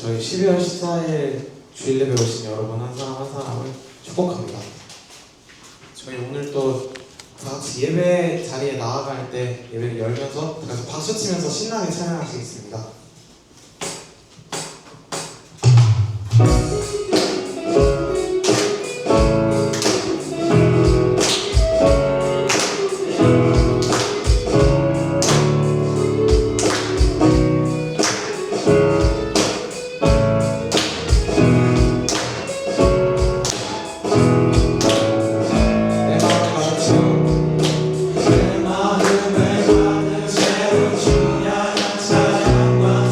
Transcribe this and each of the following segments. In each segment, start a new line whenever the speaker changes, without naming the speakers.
저희 12월 14일 주일 예배 오신 여러분 한 사람 한 사람을 축복합니다. 저희 오늘 또 다 같이 예배 자리에 나아갈 때 예배를 열면서 다 같이 박수 치면서 신나게 찬양하시겠습니다.
내 마음을 가득 채운 주야한 찬양과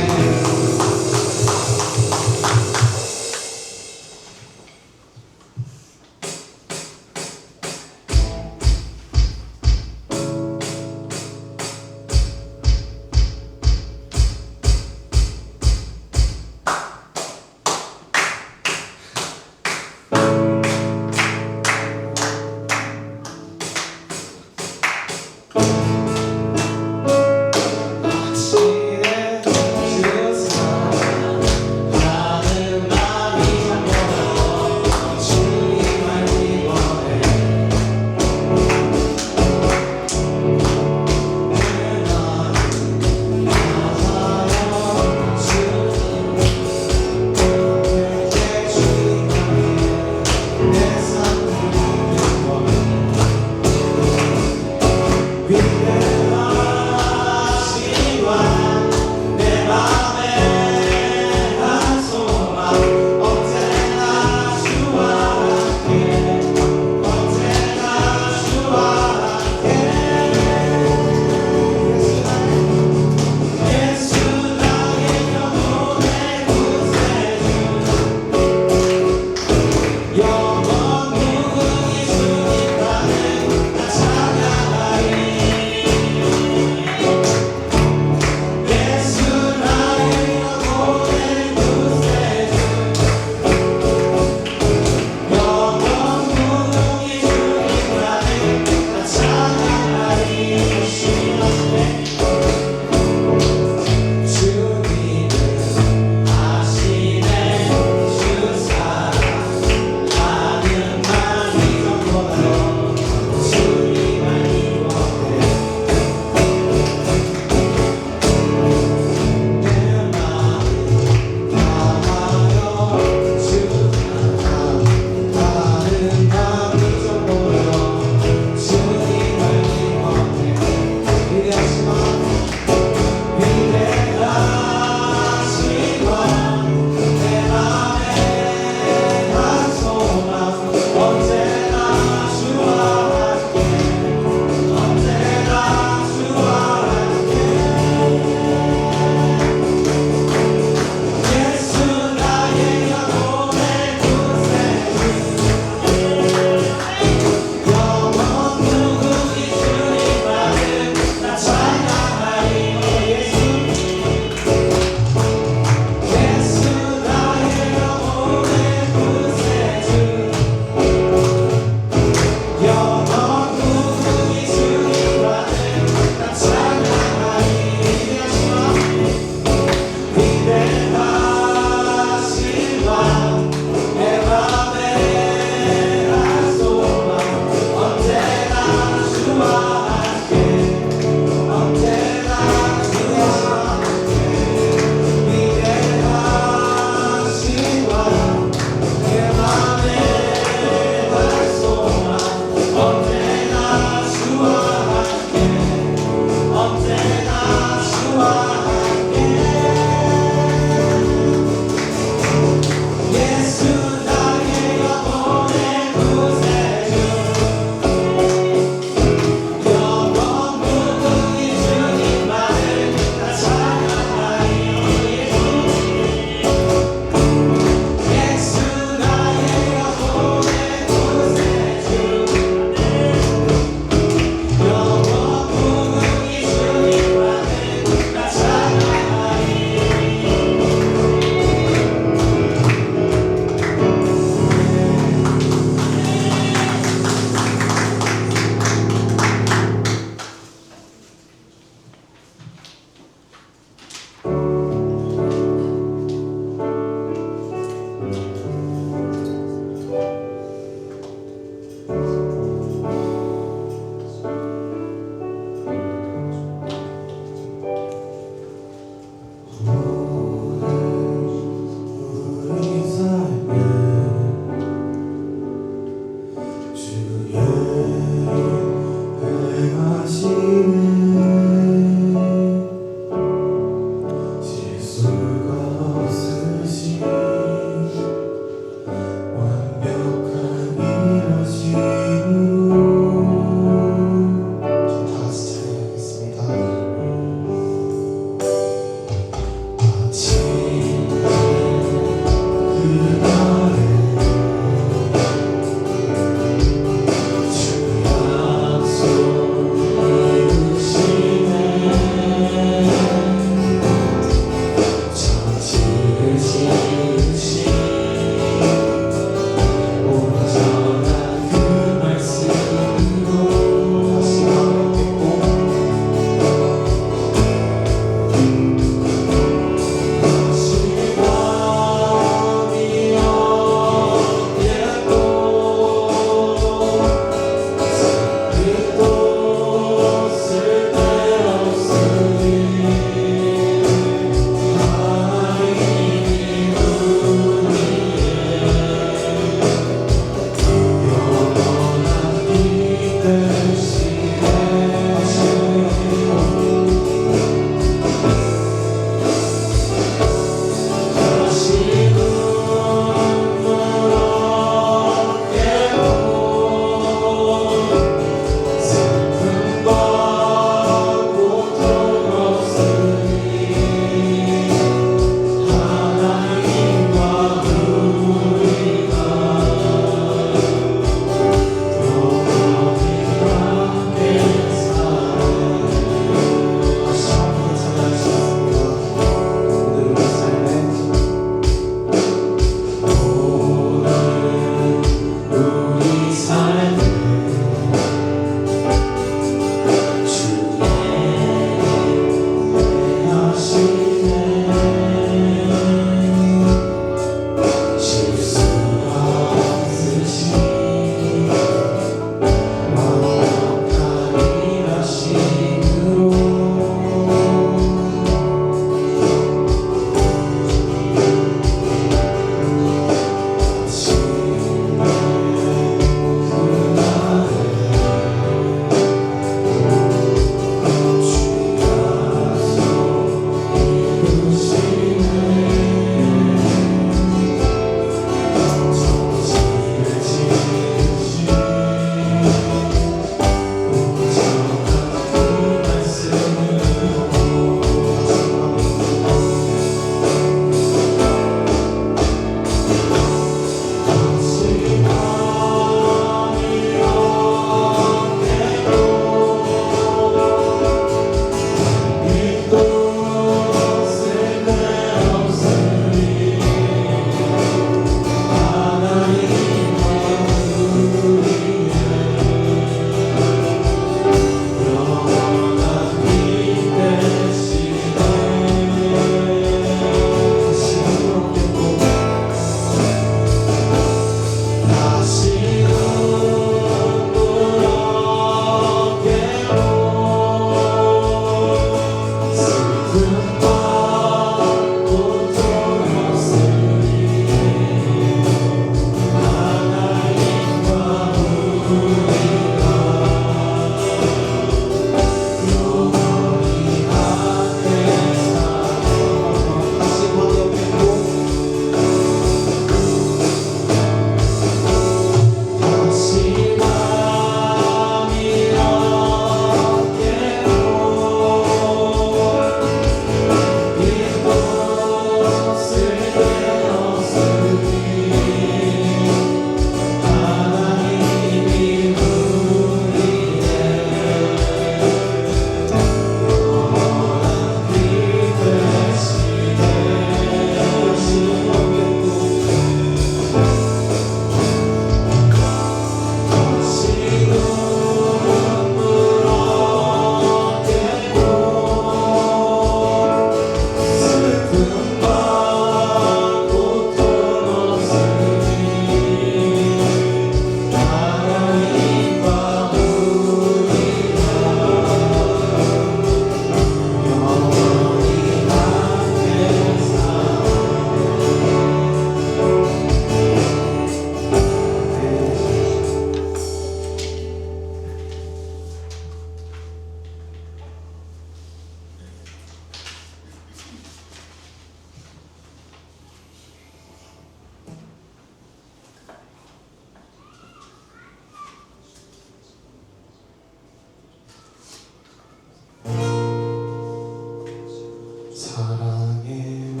사랑해요.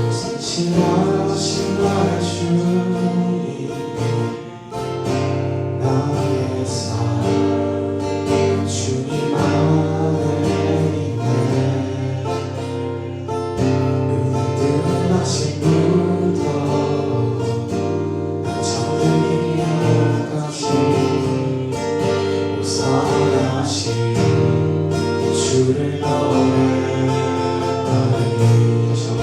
진실하신 나의 주님, 나의 삶 주님 안에 있네. 은혜들 아침부터 난 저녁까지 우선하신 주를 노래하리. 다시 한번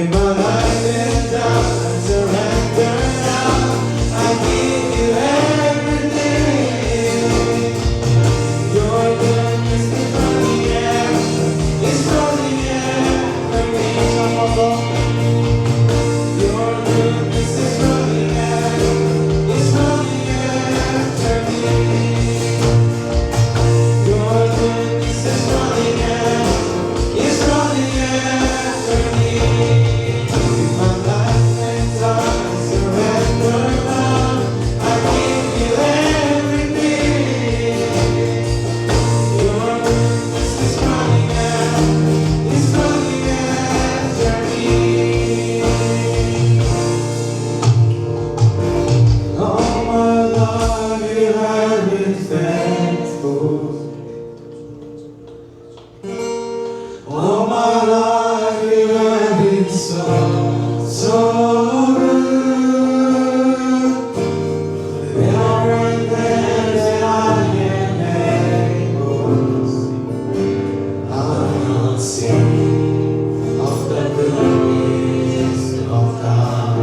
give my life and I surrender now. I give you everything. Your goodness is running after, it's running after me. Your goodness is running after, it's running after me. Your goodness is running after, it's running after me. Give my life and I surrender now. I give you everything. Your goodness is running after, it's running after me. All my life you have been faithful. All my life you have been so, so good. Everything that I am able, I will sing of the goodness of God.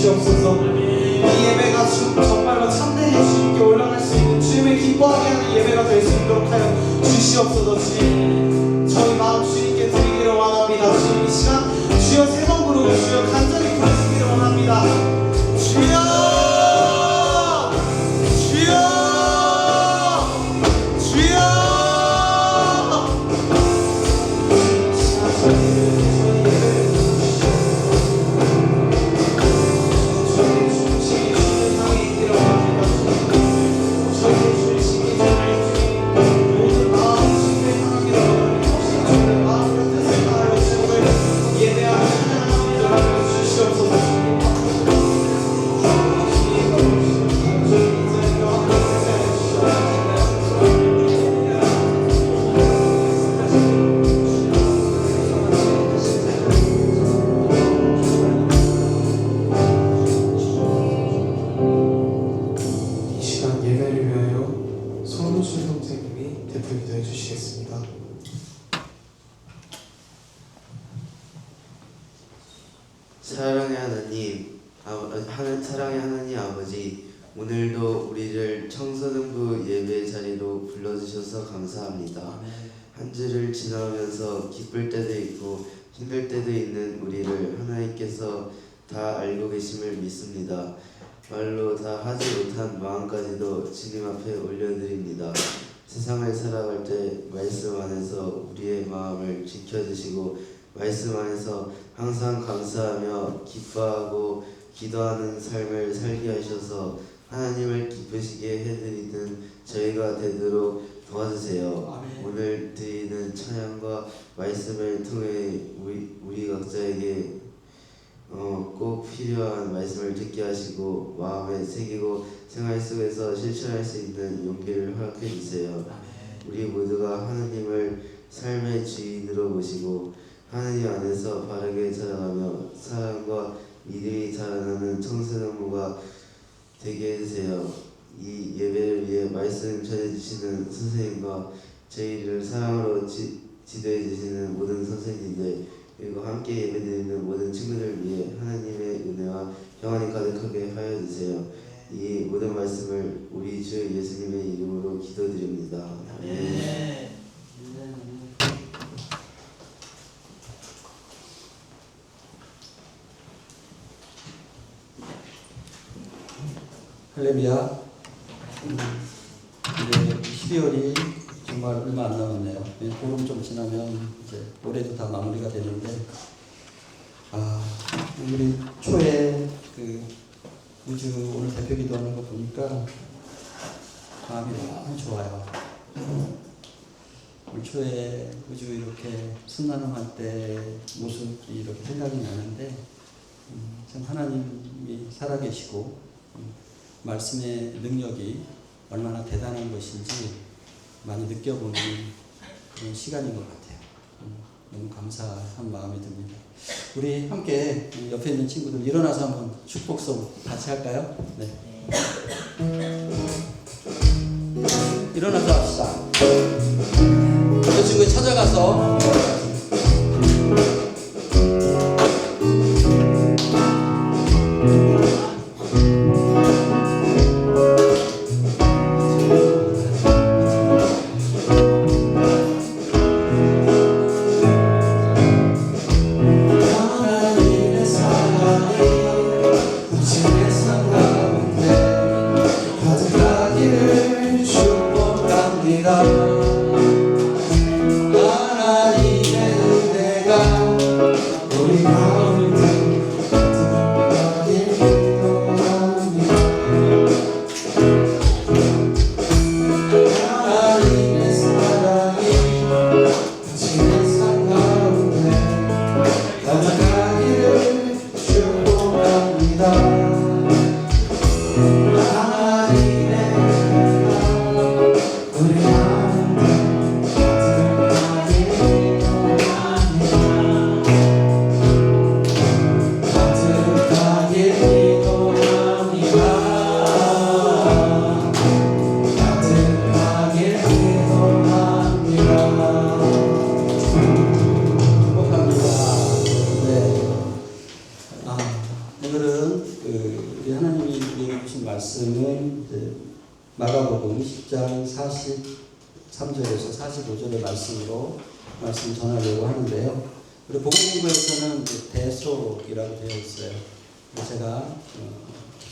주시옵소서. 이 예배가 정말로 참되게 주님께 올라갈 수 있는 주님을 기뻐하게 하는 예배가 될 수 있도록 하여 주시옵소서. 주님, 저희 마음 주님께 드리기를 원합니다. 주님, 이 시간 주여 세 번 부르고 주여 간절히 부르시기를 원합니다. 주여,
사랑의 하나님 아버지, 오늘도 우리를 청소년부 예배 자리로 불러주셔서 감사합니다. 한 주를 지나면서 기쁠 때도 있고 힘들 때도 있는 우리를 하나님께서 다 알고 계심을 믿습니다. 말로 다 하지 못한 마음까지도 주님 앞에 올려드립니다. 세상을 살아갈 때 말씀 안에서 우리의 마음을 지켜주시고 말씀 안에서 항상 감사하며 기뻐하고 기도하는 삶을 살게 하셔서 하나님을 기쁘시게 해드리는 저희가 되도록 도와주세요. 아멘. 오늘 드리는 찬양과 말씀을 통해 우리 각자에게 꼭 필요한 말씀을 듣게 하시고 마음에 새기고 생활 속에서 실천할 수 있는 용기를 허락해 주세요. 우리 모두가 하나님을 삶의 주인으로 모시고 하나님 안에서 바르게 자라가며 사랑과 믿음이 자라나는 청소년부가 되게 해주세요. 이 예배를 위해 말씀 전해주시는 선생님과 저희를 사랑으로 지도해주시는 모든 선생님들, 그리고 함께 예배드리는 모든 친구들을 위해 하나님의 은혜와 평안이 가득하게 하여 주세요. 이 모든 말씀을 우리 주 예수님의 이름으로 기도드립니다. 아멘.
할렐루야. 이제 12월이 정말 얼마 안 남았네요. 보름 좀 지나면 이제 올해도 다 마무리가 되는데, 우리 초에 그 우주 오늘 대표 기도하는 거 보니까 마음이 너무 좋아요. 올 초에 우주 이렇게 순환음할 때 모습이 이렇게 생각이 나는데, 참 하나님이 살아계시고 말씀의 능력이 얼마나 대단한 것인지 많이 느껴보는 그런 시간인 것 같아요. 너무 감사한 마음이 듭니다. 우리 함께 옆에 있는 친구들 일어나서 한번 축복송 같이 할까요? 네. 일어나서 합시다. 그 친구 찾아가서 축복합니다. 하나님 3절에서 45절의 말씀으로 말씀 전하려고 하는데요. 우리 복음공부에서는 대속이라고 되어 있어요. 제가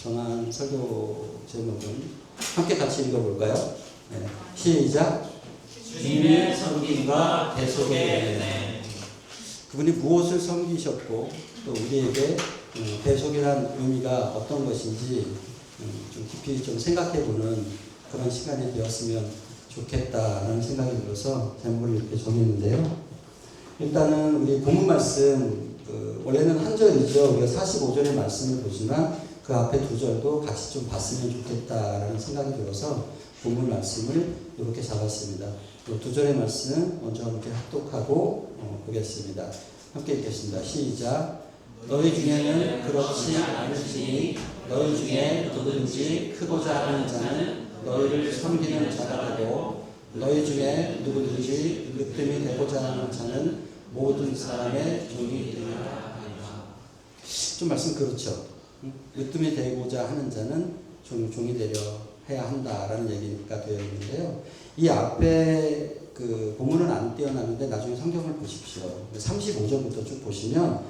정한 설교 제목은 함께 같이 읽어볼까요? 네. 시작.
주님의 섬김과 대속의 은혜.
그분이 무엇을 섬기셨고 또 우리에게 대속이란 의미가 어떤 것인지 좀 깊이 좀 생각해보는 그런 시간이 되었으면 좋겠다라는 생각이 들어서 제목을 이렇게 정했는데요. 일단은 우리 본문 말씀 원래는 한 절이죠. 우리가 45절의 말씀을 보지만 그 앞에 두 절도 같이 좀 봤으면 좋겠다라는 생각이 들어서 본문 말씀을 이렇게 잡았습니다. 두 절의 말씀 먼저 이렇게 합독하고 보겠습니다. 함께 읽겠습니다. 시작. 너희 중에는 그렇지 않으시니 너희 중에 누구든지 크고자 하는 자는 너희를 섬기는 자가 되고 너희 중에 누구든지 으뜸이 되고자 하는 자는 모든 사람의 종이 되리라 하리라. 좀 말씀 그렇죠. 으뜸이 되고자 하는 자는 종이 되려 해야 한다라는 얘기가 되어 있는데요. 이 앞에 그 본문은 안 띄어놨는데 나중에 성경을 보십시오. 35절부터 쭉 보시면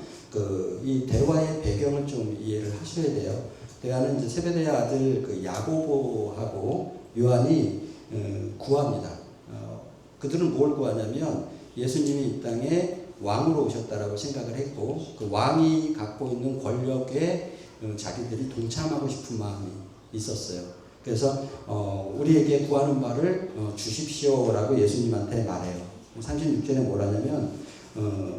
이 대화의 배경을 좀 이해를 하셔야 돼요. 대화는 이제 세베대의 아들 그 야고보하고 요한이 구합니다. 그들은 뭘 구하냐면 예수님이 이 땅에 왕으로 오셨다라고 생각을 했고 그 왕이 갖고 있는 권력에 자기들이 동참하고 싶은 마음이 있었어요. 그래서 우리에게 구하는 바를 주십시오라고 예수님한테 말해요. 36절에 뭐라냐면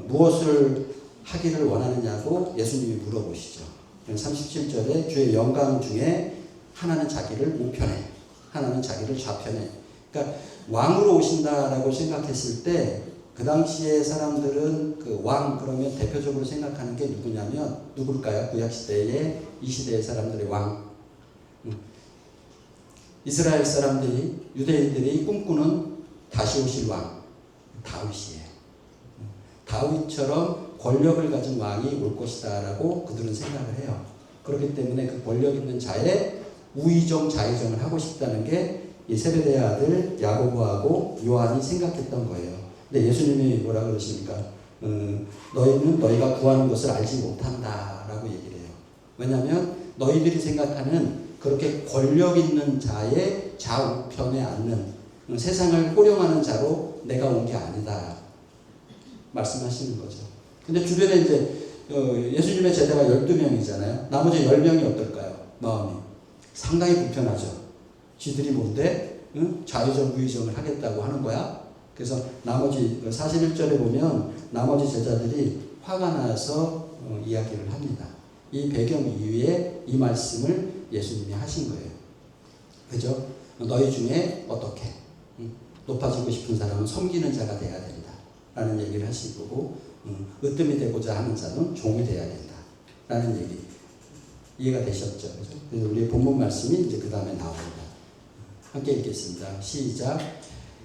무엇을 하기를 원하느냐고 예수님이 물어보시죠. 37절에 주의 영광 중에 하나는 자기를 우편에 하나는 자기를 좌편에. 그러니까 왕으로 오신다라고 생각했을 때 그 당시에 사람들은 그 왕 그러면 대표적으로 생각하는 게 누구냐면 누굴까요? 구약시대에 이 시대의 사람들의 왕. 이스라엘 사람들이 유대인들이 꿈꾸는 다시 오실 왕 다윗이에요. 다윗처럼 권력을 가진 왕이 올 것이다라고 그들은 생각을 해요. 그렇기 때문에 그 권력 있는 자의 우의정 좌의정을 하고 싶다는 게 이 세베대의 아들 야고보하고 요한이 생각했던 거예요. 근데 예수님이 뭐라 그러십니까? 너희는 너희가 구하는 것을 알지 못한다라고 얘기를 해요. 왜냐하면 너희들이 생각하는 그렇게 권력 있는 자의 좌우편에 앉는 세상을 호령하는 자로 내가 온 게 아니다 말씀하시는 거죠. 근데 주변에 이제 예수님의 제자가 12명이잖아요. 나머지 10명이 어떨까요? 마음이 상당히 불편하죠. 지들이 뭔데 좌의정 우의정을 하겠다고 하는 거야? 그래서 나머지 41절에 보면 나머지 제자들이 화가 나서 이야기를 합니다. 이 배경 이후에 이 말씀을 예수님이 하신 거예요. 그죠? 너희 중에 어떻게 높아지고 싶은 사람은 섬기는 자가 돼야 된다 라는 얘기를 하신 거고 으뜸이 되고자 하는 자는 종이 돼야 된다 라는 얘기 이해가 되셨죠? 그죠? 그래서 우리 본문 말씀이 이제 그 다음에 나옵니다. 함께 읽겠습니다. 시작.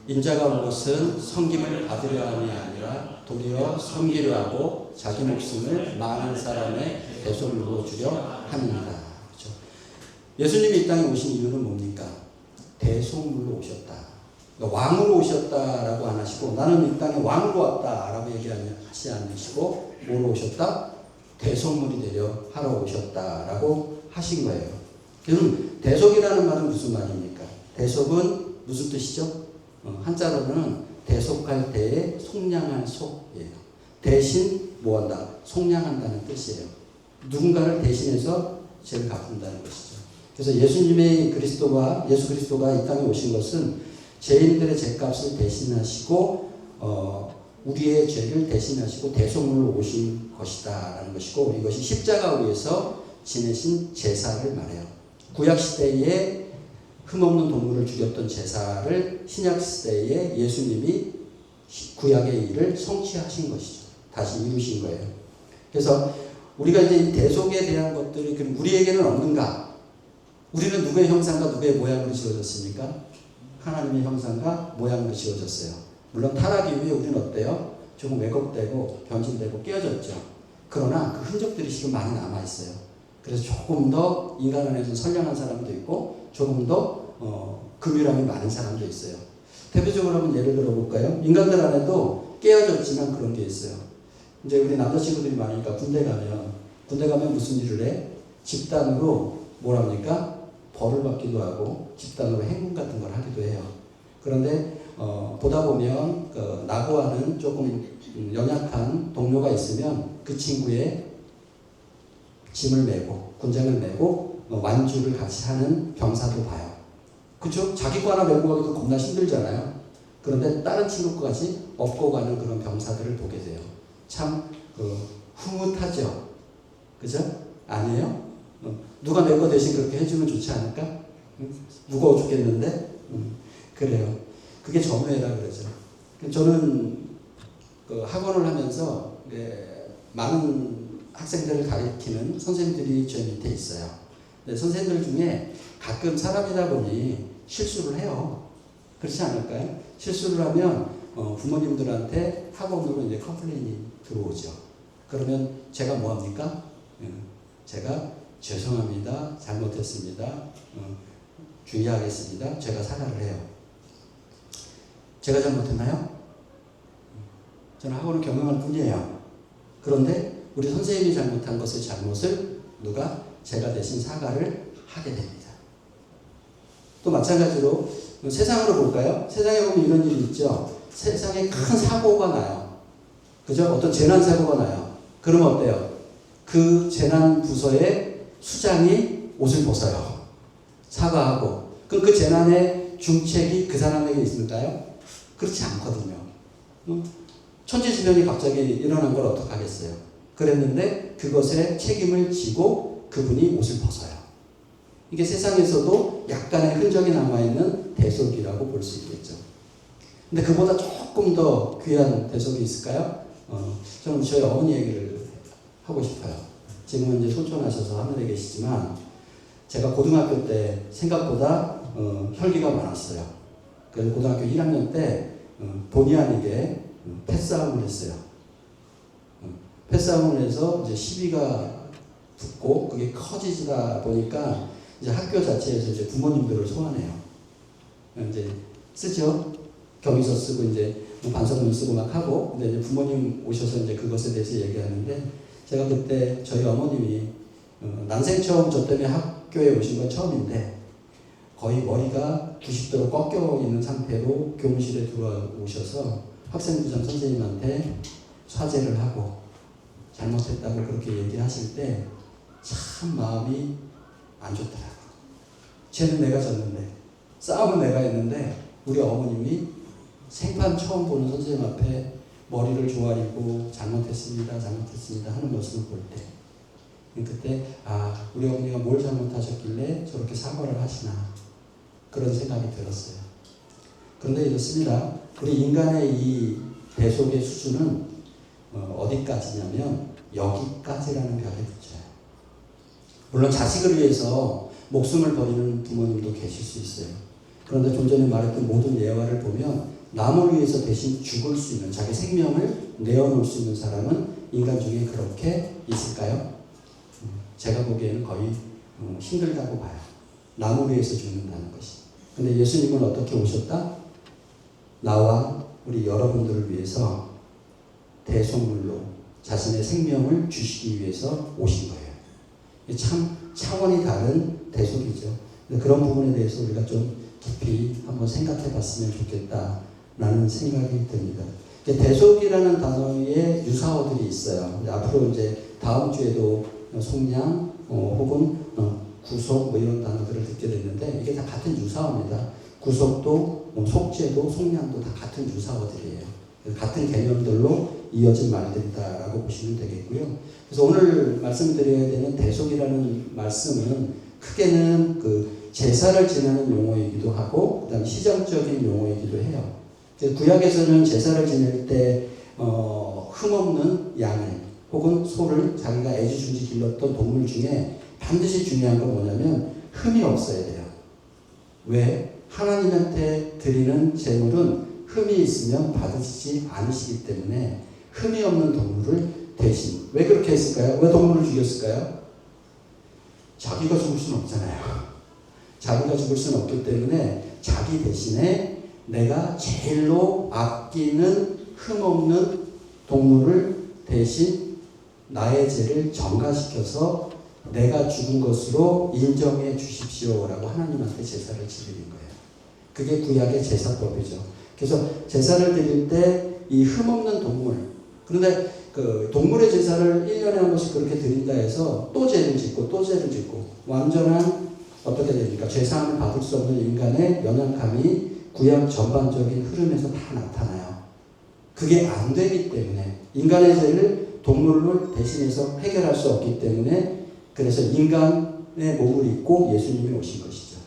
인자가 온 것은 섬김을 받으려 함이 아니라 도리어 섬기려 하고 자기 목숨을 많은 사람의 대속물로 주려 함이니라. 그렇죠? 예수님이 이 땅에 오신 이유는 뭡니까? 대속물로 오셨다. 그러니까 왕으로 오셨다라고 안 하시고 나는 이 땅에 왕으로 왔다라고 얘기하지 않으시고 뭐로 오셨다? 대속물이 되려 하러 오셨다라고 하신 거예요. 그럼 대속이라는 말은 무슨 말입니까? 대속은 무슨 뜻이죠? 한자로는 대속할 때에 속량할 속이에요. 대신 뭐한다? 속량한다는 뜻이에요. 누군가를 대신해서 죄를 갚는다는 것이죠. 그래서 예수 그리스도가 이 땅에 오신 것은 죄인들의 죄값을 대신하시고 우리의 죄를 대신하시고 대속물로 오신 것이다라는 것이고 이것이 십자가 위에서 지내신 제사를 말해요. 구약시대에 흠없는 동물을 죽였던 제사를 신약시대에 예수님이 구약의 일을 성취하신 것이죠. 다시 이루신 거예요. 그래서 우리가 이제 이 대속에 대한 것들이 그럼 우리에게는 없는가? 우리는 누구의 형상과 누구의 모양으로 지어졌습니까? 하나님의 형상과 모양으로 지어졌어요. 물론 타락 이후에 우리는 어때요? 조금 왜곡되고 변질되고 깨어졌죠. 그러나 그 흔적들이 지금 많이 남아있어요. 그래서 조금 더 인간 안에서 선량한 사람도 있고 조금 더 금유람이 많은 사람도 있어요. 대표적으로 한번 예를 들어볼까요? 인간들 안에도 깨어졌지만 그런 게 있어요. 이제 우리 남자친구들이 많으니까 군대 가면 무슨 일을 해? 집단으로 뭐랍니까? 벌을 받기도 하고 집단으로 행군 같은 걸 하기도 해요. 그런데 보다 보면 나고하는 조금 연약한 동료가 있으면 그 친구의 짐을 메고 군장을 메고 완주를 같이 하는 병사도 봐요. 그죠? 자기 거 하나 메고 가기도 겁나 힘들잖아요. 그런데 다른 친구 거까지 업고 가는 그런 병사들을 보게 돼요. 참 흐뭇하죠. 그죠? 아니에요? 누가 내 거 대신 그렇게 해주면 좋지 않을까? 무거워 죽겠는데? 그래요. 그게 전우회라 그러죠. 저는 학원을 하면서 많은 학생들을 가르치는 선생님들이 저 밑에 있어요. 근데 선생님들 중에 가끔 사람이다 보니 실수를 해요. 그렇지 않을까요? 실수를 하면 부모님들한테 학원으로 이제 컴플레인이 들어오죠. 그러면 제가 뭐 합니까? 제가 죄송합니다. 잘못했습니다. 주의하겠습니다. 제가 사과를 해요. 제가 잘못했나요? 저는 학원을 경영할 뿐이에요. 그런데 우리 선생님이 잘못한 것의 잘못을 누가 제가 대신 사과를 하게 됩니다. 또 마찬가지로 세상으로 볼까요? 세상에 보면 이런 일이 있죠. 세상에 큰 사고가 나요. 그죠? 어떤 재난 사고가 나요. 그러면 어때요? 그 재난 부서의 수장이 옷을 벗어요. 사과하고. 그럼 그 재난의 중책이 그 사람에게 있을까요? 그렇지 않거든요. 천재지변이 갑자기 일어난 걸 어떡하겠어요? 그랬는데 그것에 책임을 지고 그분이 옷을 벗어요. 이게 세상에서도 약간의 흔적이 남아있는 대속이라고 볼 수 있겠죠. 근데 그보다 조금 더 귀한 대속이 있을까요? 저는 저희 어머니 얘기를 하고 싶어요. 지금은 이제 소천하셔서 하늘에 계시지만 제가 고등학교 때 생각보다 혈기가 많았어요. 그래서 고등학교 1학년 때 본의 아니게 패싸움을 했어요. 패싸움을 해서 이제 시비가 붙고 그게 커지다 보니까 이제 학교 자체에서 이제 부모님들을 소환해요. 이제 쓰죠. 경위서 쓰고 이제 반성문 쓰고 막 하고, 근데 이제 부모님 오셔서 이제 그것에 대해서 얘기하는데 제가 그때 저희 어머님이 난생 처음 저 때문에 학교에 오신 건 처음인데 거의 머리가 90도로 꺾여 있는 상태로 교무실에 들어오셔서 학생부장 선생님한테 사죄를 하고 잘못했다고 그렇게 얘기하실 때 참 마음이 안 좋더라고요. 쟤는 내가 졌는데, 싸움은 내가 했는데 우리 어머님이 생판 처음 보는 선생님 앞에 머리를 조아리고 잘못했습니다 하는 모습을 볼 때, 그때 우리 어머니가 뭘 잘못하셨길래 저렇게 사과를 하시나, 그런 생각이 들었어요. 그런데 이렇습니다. 우리 인간의 이 대속의 수준은 어디까지냐면 여기까지라는 벽에 붙여요. 물론 자식을 위해서 목숨을 버리는 부모님도 계실 수 있어요. 그런데 좀 전에 말했던 모든 예화를 보면 남을 위해서 대신 죽을 수 있는, 자기 생명을 내어놓을 수 있는 사람은 인간 중에 그렇게 있을까요? 제가 보기에는 거의 힘들다고 봐요. 남을 위해서 죽는다는 것이. 근데 예수님은 어떻게 오셨다? 나와 우리 여러분들을 위해서 대속물로 자신의 생명을 주시기 위해서 오신 거예요. 참 차원이 다른 대속이죠. 그런 부분에 대해서 우리가 좀 깊이 한번 생각해 봤으면 좋겠다라는 생각이 듭니다. 대속이라는 단어의 유사어들이 있어요. 앞으로 이제 다음 주에도 속량 혹은 구속 이런 단어들을 듣게 됐는데 이게 다 같은 유사어입니다. 구속도 속죄도 속량도 다 같은 유사어들이에요. 같은 개념들로 이어진 말들이다라고 보시면 되겠고요. 그래서 오늘 말씀드려야 되는 대속이라는 말씀은 크게는 그 제사를 지내는 용어이기도 하고 그다음 시정적인 용어이기도 해요. 구약에서는 제사를 지낼 때 흠없는 양을 혹은 소를 자기가 애지중지 길렀던 동물 중에 반드시 중요한 건 뭐냐면 흠이 없어야 돼요. 왜? 하나님한테 드리는 제물은 흠이 있으면 받으시지 않으시기 때문에 흠이 없는 동물을 대신, 왜 그렇게 했을까요? 왜 동물을 죽였을까요? 자기가 죽을 수는 없잖아요. 자기가 죽을 수는 없기 때문에 자기 대신에 내가 제일로 아끼는 흠없는 동물을 대신 나의 죄를 전가시켜서 내가 죽은 것으로 인정해 주십시오라고 하나님한테 제사를 지르는 거예요. 그게 구약의 제사법이죠. 그래서 제사를 드릴 때 이 흠없는 동물, 그런데 그 동물의 제사를 1년에 한 번씩 그렇게 드린다 해서 또 죄를 짓고 또 죄를 짓고 완전한 어떻게 됩니까? 죄사함을 받을 수 없는 인간의 연약함이 구약 전반적인 흐름에서 다 나타나요. 그게 안 되기 때문에 인간의 죄를 동물을 대신해서 해결할 수 없기 때문에 그래서 인간의 몸을 입고 예수님이 오신 것이죠.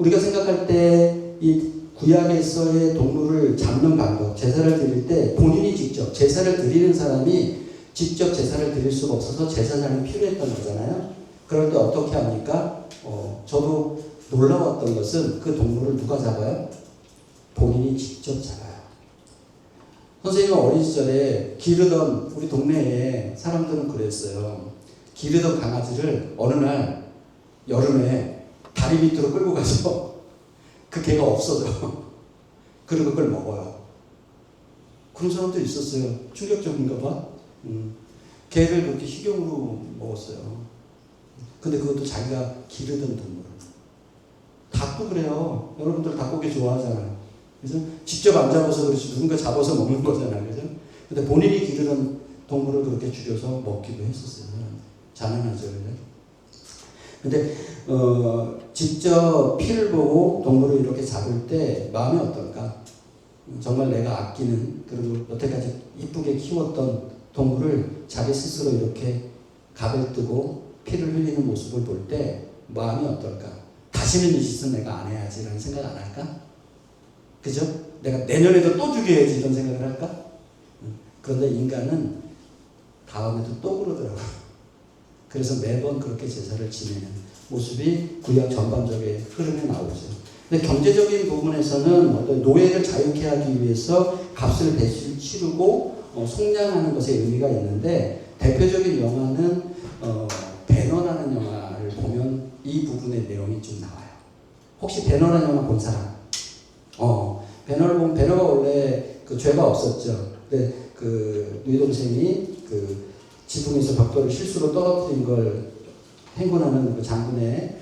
우리가 생각할 때 이 구약에서의 동물을 잡는 방법, 제사를 드릴 때 본인이 직접 제사를 드리는 사람이 직접 제사를 드릴 수가 없어서 제사장이 필요했던 거잖아요. 그럴 때 어떻게 합니까? 저도 놀라웠던 것은 그 동물을 누가 잡아요? 본인이 직접 잡아요. 선생님은 어린 시절에 기르던 우리 동네에 사람들은 그랬어요. 기르던 강아지를 어느 날 여름에 다리 밑으로 끌고 가서 그 개가 없어져. 그리고 그걸 먹어요. 그런 사람도 있었어요. 충격적인가 봐. 개를 그렇게 식용으로 먹었어요. 근데 그것도 자기가 기르던 동물. 닭도 그래요. 여러분들 닭고기 좋아하잖아요. 그래서 직접 안 잡아서 그렇지 누군가 잡아서 먹는 거잖아요. 그죠? 근데 본인이 기르던 동물을 그렇게 죽여서 먹기도 했었어요. 잔인하죠. 그죠? 근데 직접 피를 보고 동물을 이렇게 잡을 때 마음이 어떨까? 정말 내가 아끼는 그리고 여태까지 이쁘게 키웠던 동물을 자기 스스로 이렇게 갑을 뜨고 피를 흘리는 모습을 볼 때 마음이 어떨까? 다시는 이 짓은 내가 안 해야지 이런 생각 안 할까? 그죠? 내가 내년에도 또 죽여야지 이런 생각을 할까? 그런데 인간은 다음에도 또 그러더라고요. 그래서 매번 그렇게 제사를 지내는 모습이 구약 전반적인 흐름에 나오죠. 근데 경제적인 부분에서는 어떤 노예를 자유케 하기 위해서 값을 대신 치르고 속량하는 것에 의미가 있는데 대표적인 영화는 배너라는 영화를 보면 이 부분의 내용이 좀 나와요. 혹시 배너라는 영화 본 사람? 배너를 보면 배너가 원래 그 죄가 없었죠. 근데 그 누이 동생이 그 지붕에서 벽돌을 실수로 떨어뜨린 걸 행군하는 그 장군의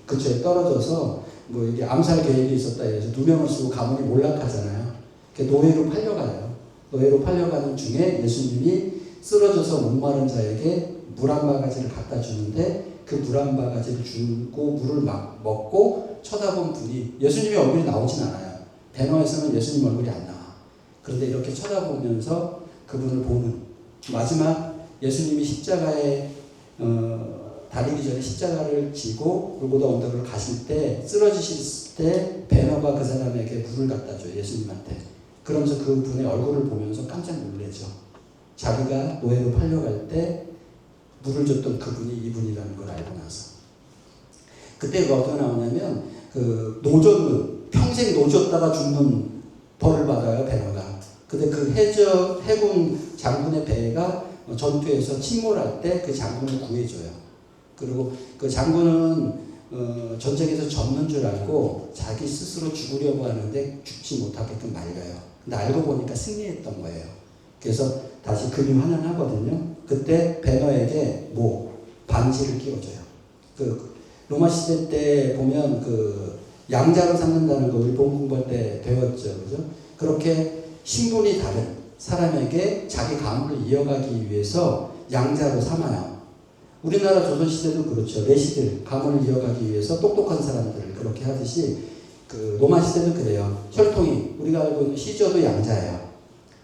근처에 떨어져서 뭐 이게 암살 계획이 있었다 해서 2명을 쓰고 가문이 몰락하잖아요. 노예로 팔려가요. 노예로 팔려가는 중에 예수님이 쓰러져서 목마른 자에게 물 한 바가지를 갖다 주는데 그 물 한 바가지를 주고 물을 막 먹고 쳐다본 분이 예수님의 얼굴이 나오진 않아요. 배너에서는 예수님 얼굴이 안 나와. 그런데 이렇게 쳐다보면서 그분을 보는 마지막 예수님이 십자가에 달리기 전에 십자가를 지고 골고다 언덕을 가실 때 쓰러지실 때 배너가 그 사람에게 물을 갖다 줘요. 예수님한테. 그러면서 그분의 얼굴을 보면서 깜짝 놀라죠. 자기가 노예로 팔려갈 때 물을 줬던 그분이 이분이라는 걸 알고 나서. 그때 어떻게 나오냐면 그 노젓는 평생 노젓다가 죽는 벌을 받아요. 배너가. 근데 그 해군 장군의 배가 전투에서 침몰할 때 그 장군을 구해줘요. 그리고 그 장군은 전쟁에서 졌는 줄 알고 자기 스스로 죽으려고 하는데 죽지 못하게끔 말려요. 근데 알고 보니까 승리했던 거예요. 그래서 다시 금이 환영하거든요. 그때 배너에게 반지를 끼워줘요. 그 로마 시대 때 보면 그 양자로 삼는다는 거 우리 본 공부할 때 배웠죠. 그죠? 그렇게 신분이 다른 사람에게 자기 가문을 이어가기 위해서 양자로 삼아요. 우리나라 조선시대도 그렇죠. 내시들 가문을 이어가기 위해서 똑똑한 사람들을 그렇게 하듯이 그 로마 시대도 그래요. 혈통이 우리가 알고 있는 시저도 양자예요.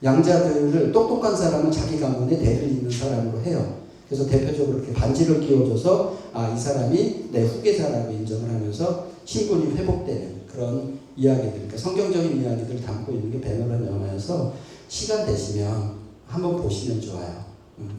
양자들을 똑똑한 사람은 자기 가문에 대를 잇는 사람으로 해요. 그래서 대표적으로 이렇게 반지를 끼워줘서 이 사람이 내 후계자라고 인정을 하면서 신분이 회복되는 그런 이야기들, 그러니까 성경적인 이야기들을 담고 있는 게 배너라는 영화여서 시간 되시면 한번 보시면 좋아요.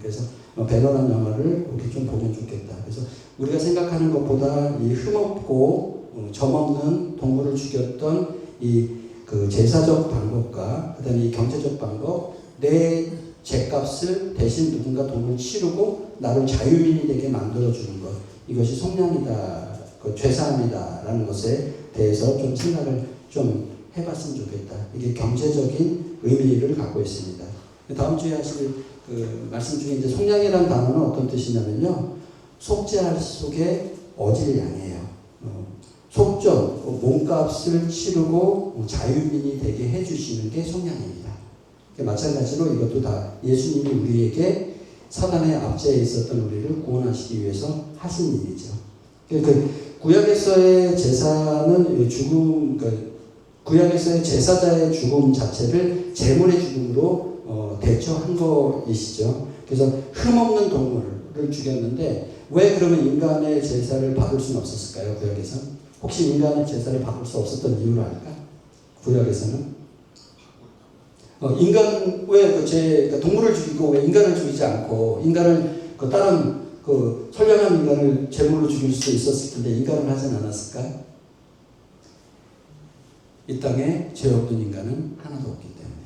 그래서 배너라는 영화를 이렇게 좀 보면 좋겠다. 그래서 우리가 생각하는 것보다 이 흠없고 점없는 동물을 죽였던 이 그 제사적 방법과 그다음에 이 경제적 방법, 내 죄값을 대신 누군가 돈을 치르고 나를 자유민이 되게 만들어주는 것, 이것이 속량이다, 그 죄사함이다라는 것에 대해서 좀 생각을 좀 해봤으면 좋겠다. 이게 경제적인 의미를 갖고 있습니다. 다음 주에 하실 그 말씀 중에 이제 속량이라는 단어는 어떤 뜻이냐면요. 속죄할 속에 어질 양이에요. 속전, 몸값을 치르고 자유민이 되게 해주시는 게 속량입니다. 마찬가지로 이것도 다 예수님이 우리에게 사단의 압제에 있었던 우리를 구원하시기 위해서 하신 일이죠. 그 구약에서의 제사는 죽음, 구약에서의 제사자의 죽음 자체를 제물의 죽음으로 대처한 것이시죠. 그래서 흠없는 동물을 죽였는데 왜 그러면 인간의 제사를 받을 수는 없었을까요? 구약에서 혹시 인간의 제사를 받을 수 없었던 이유를 알까? 구약에서는 인간 왜 그러니까 동물을 죽이고 왜 인간을 죽이지 않고 인간을 다른 선량한 인간을 제물로 죽일 수 있었을 텐데 인간을 하진 않았을까? 이 땅에 죄 없는 인간은 하나도 없기 때문에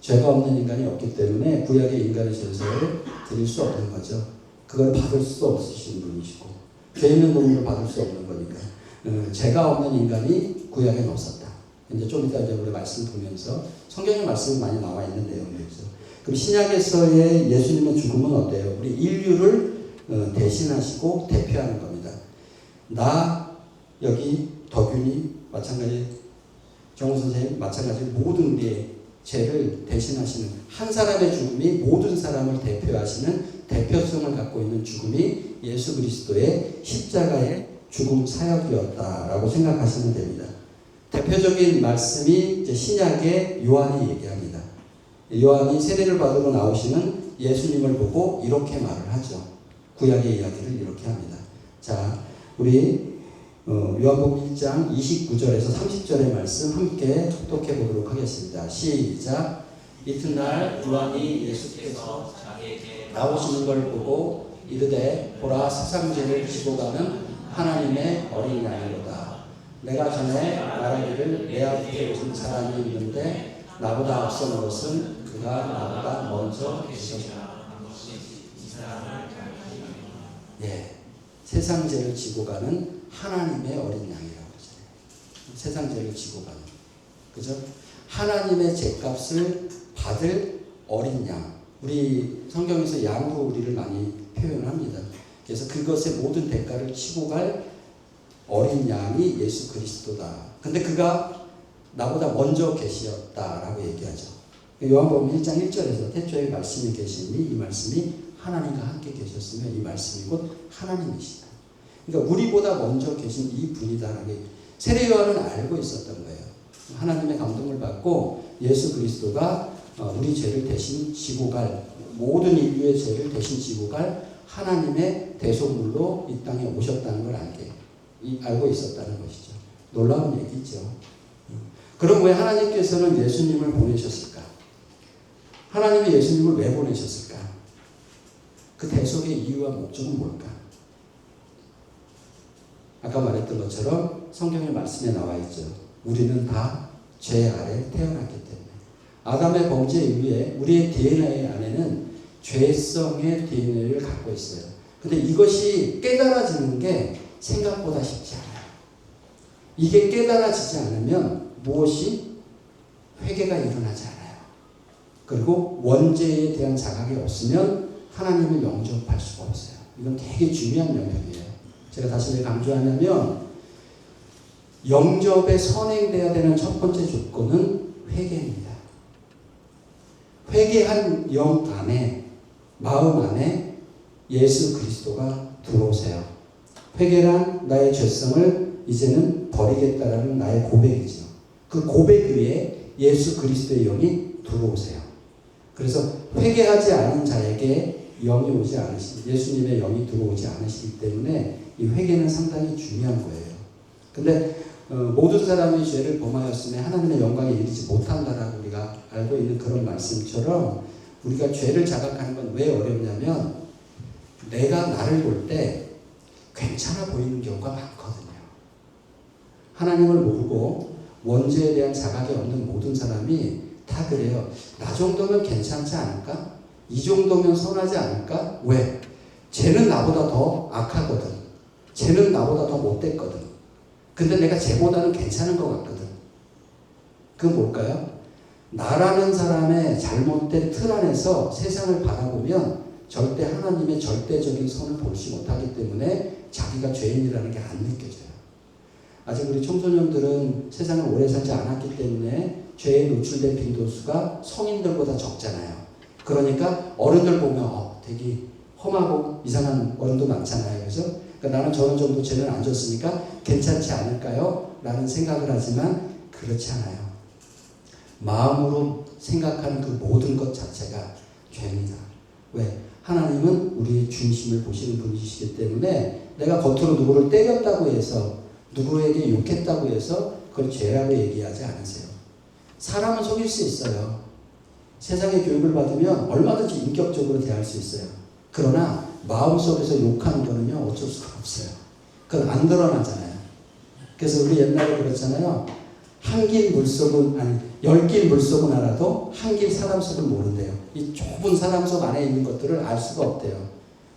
죄가 없는 인간이 없기 때문에 구약의 인간의 제사를 드릴 수 없는 거죠. 그걸 받을 수 없으신 분이시고 죄 있는 동물을 받을 수 없는 거니까 죄가 없는 인간이 구약에 없었다. 이제 좀 이따 이제 우리 말씀 보면서 성경의 말씀이 많이 나와 있는 내용이죠. 그럼 신약에서의 예수님의 죽음은 어때요? 우리 인류를 대신하시고 대표하는 겁니다. 나 여기 덕윤이 마찬가지 정우 선생님 마찬가지 모든 우리의 죄를 대신하시는 한 사람의 죽음이 모든 사람을 대표하시는 대표성을 갖고 있는 죽음이 예수 그리스도의 십자가의 죽음 사역이었다라고 생각하시면 됩니다. 대표적인 말씀이 이제 신약의 요한이 얘기합니다. 요한이 세례를 받으러 나오시는 예수님을 보고 이렇게 말을 하죠. 구약의 이야기를 이렇게 합니다. 자, 우리 요한복음 1장 29절에서 30절의 말씀 함께 합독해 보도록 하겠습니다. 시작. 이튿날 요한이 예수께서 자기에게 나오시는 걸 보고 이르되 보라 세상 죄를 지고 가는 하나님의 어린 양이로다. 내가 전에 말하기를 내 앞에 오신 사람이 있는데 나보다 앞선 것은 그가 나보다 먼저 계시다. 예, 세상 죄를 지고 가는 하나님의 어린 양이라고 하잖아요. 세상 죄를 지고 가는, 그죠? 하나님의 죄값을 받을 어린 양. 우리 성경에서 양으로 우리를 많이 표현합니다. 그래서 그것의 모든 대가를 치고 갈 어린 양이 예수 그리스도다. 근데 그가 나보다 먼저 계시었다라고 얘기하죠. 요한복음 1장 1절에서 태초에 말씀이 계시니 이 말씀이 하나님과 함께 계셨으며 이 말씀이 곧 하나님이시다. 그러니까 우리보다 먼저 계신 이 분이다라고 세례 요한은 알고 있었던 거예요. 하나님의 감동을 받고 예수 그리스도가 우리 죄를 대신 지고 갈 모든 인류의 죄를 대신 지고 갈 하나님의 대속물로 이 땅에 오셨다는 걸 알고 있었다는 것이죠. 놀라운 얘기죠. 그럼 왜 하나님께서는 예수님을 보내셨을까? 하나님이 예수님을 왜 보내셨을까? 그 대속의 이유와 목적은 뭘까? 아까 말했던 것처럼 성경의 말씀에 나와 있죠. 우리는 다 죄 아래 태어났기 때문에 아담의 범죄 이후에 우리의 DNA 안에는 죄성의 DNA를 갖고 있어요. 근데 이것이 깨달아지는 게 생각보다 쉽지 않아요. 이게 깨달아지지 않으면 무엇이 회개가 일어나지 않아요. 그리고 원죄에 대한 자각이 없으면 하나님을 영접할 수가 없어요. 이건 되게 중요한 영역이에요. 제가 다시 왜 강조하냐면 영접에 선행돼야 되는 첫 번째 조건은 회개입니다. 회개한 영 안에, 마음 안에 예수 그리스도가 들어오세요. 회개란 나의 죄성을 이제는 버리겠다라는 나의 고백이죠. 그 고백 위에 예수 그리스도의 영이 들어오세요. 그래서 회개하지 않은 자에게 영이 오지 않으시기, 예수님의 영이 들어오지 않으시기 때문에 이 회개는 상당히 중요한 거예요. 근데 모든 사람이 죄를 범하였으면 하나님의 영광에 이르지 못한다라고 우리가 알고 있는 그런 말씀처럼 우리가 죄를 자각하는 건 왜 어렵냐면 내가 나를 볼 때 괜찮아 보이는 경우가 많거든요. 하나님을 모르고 원죄에 대한 자각이 없는 모든 사람이 다 그래요. 나 정도면 괜찮지 않을까? 이 정도면 선하지 않을까? 왜? 쟤는 나보다 더 악하거든. 쟤는 나보다 더 못됐거든. 근데 내가 쟤보다는 괜찮은 것 같거든. 그건 뭘까요? 나라는 사람의 잘못된 틀 안에서 세상을 바라보면 절대 하나님의 절대적인 선을 보지 못하기 때문에 자기가 죄인이라는 게 안 느껴져요. 아직 우리 청소년들은 세상을 오래 살지 않았기 때문에 죄에 노출된 빈도수가 성인들보다 적잖아요. 그러니까 어른들 보면 되게 험하고 이상한 어른도 많잖아요. 그래서 그러니까 나는 저런 정도 죄는 안 졌으니까 괜찮지 않을까요? 라는 생각을 하지만 그렇지 않아요. 마음으로 생각하는 그 모든 것 자체가 죄입니다. 왜? 하나님은 우리의 중심을 보시는 분이시기 때문에 내가 겉으로 누구를 때렸다고 해서 누구에게 욕했다고 해서 그걸 죄라고 얘기하지 않으세요. 사람은 속일 수 있어요. 세상의 교육을 받으면 얼마든지 인격적으로 대할 수 있어요. 그러나 마음속에서 욕하는 거는요 어쩔 수가 없어요. 그건 안 드러나잖아요. 그래서 우리 옛날에 그랬잖아요. 한 길 물속은 아니 10길 물속은 알아도 한 길 사람 속은 모른대요. 이 좁은 사람 속 안에 있는 것들을 알 수가 없대요.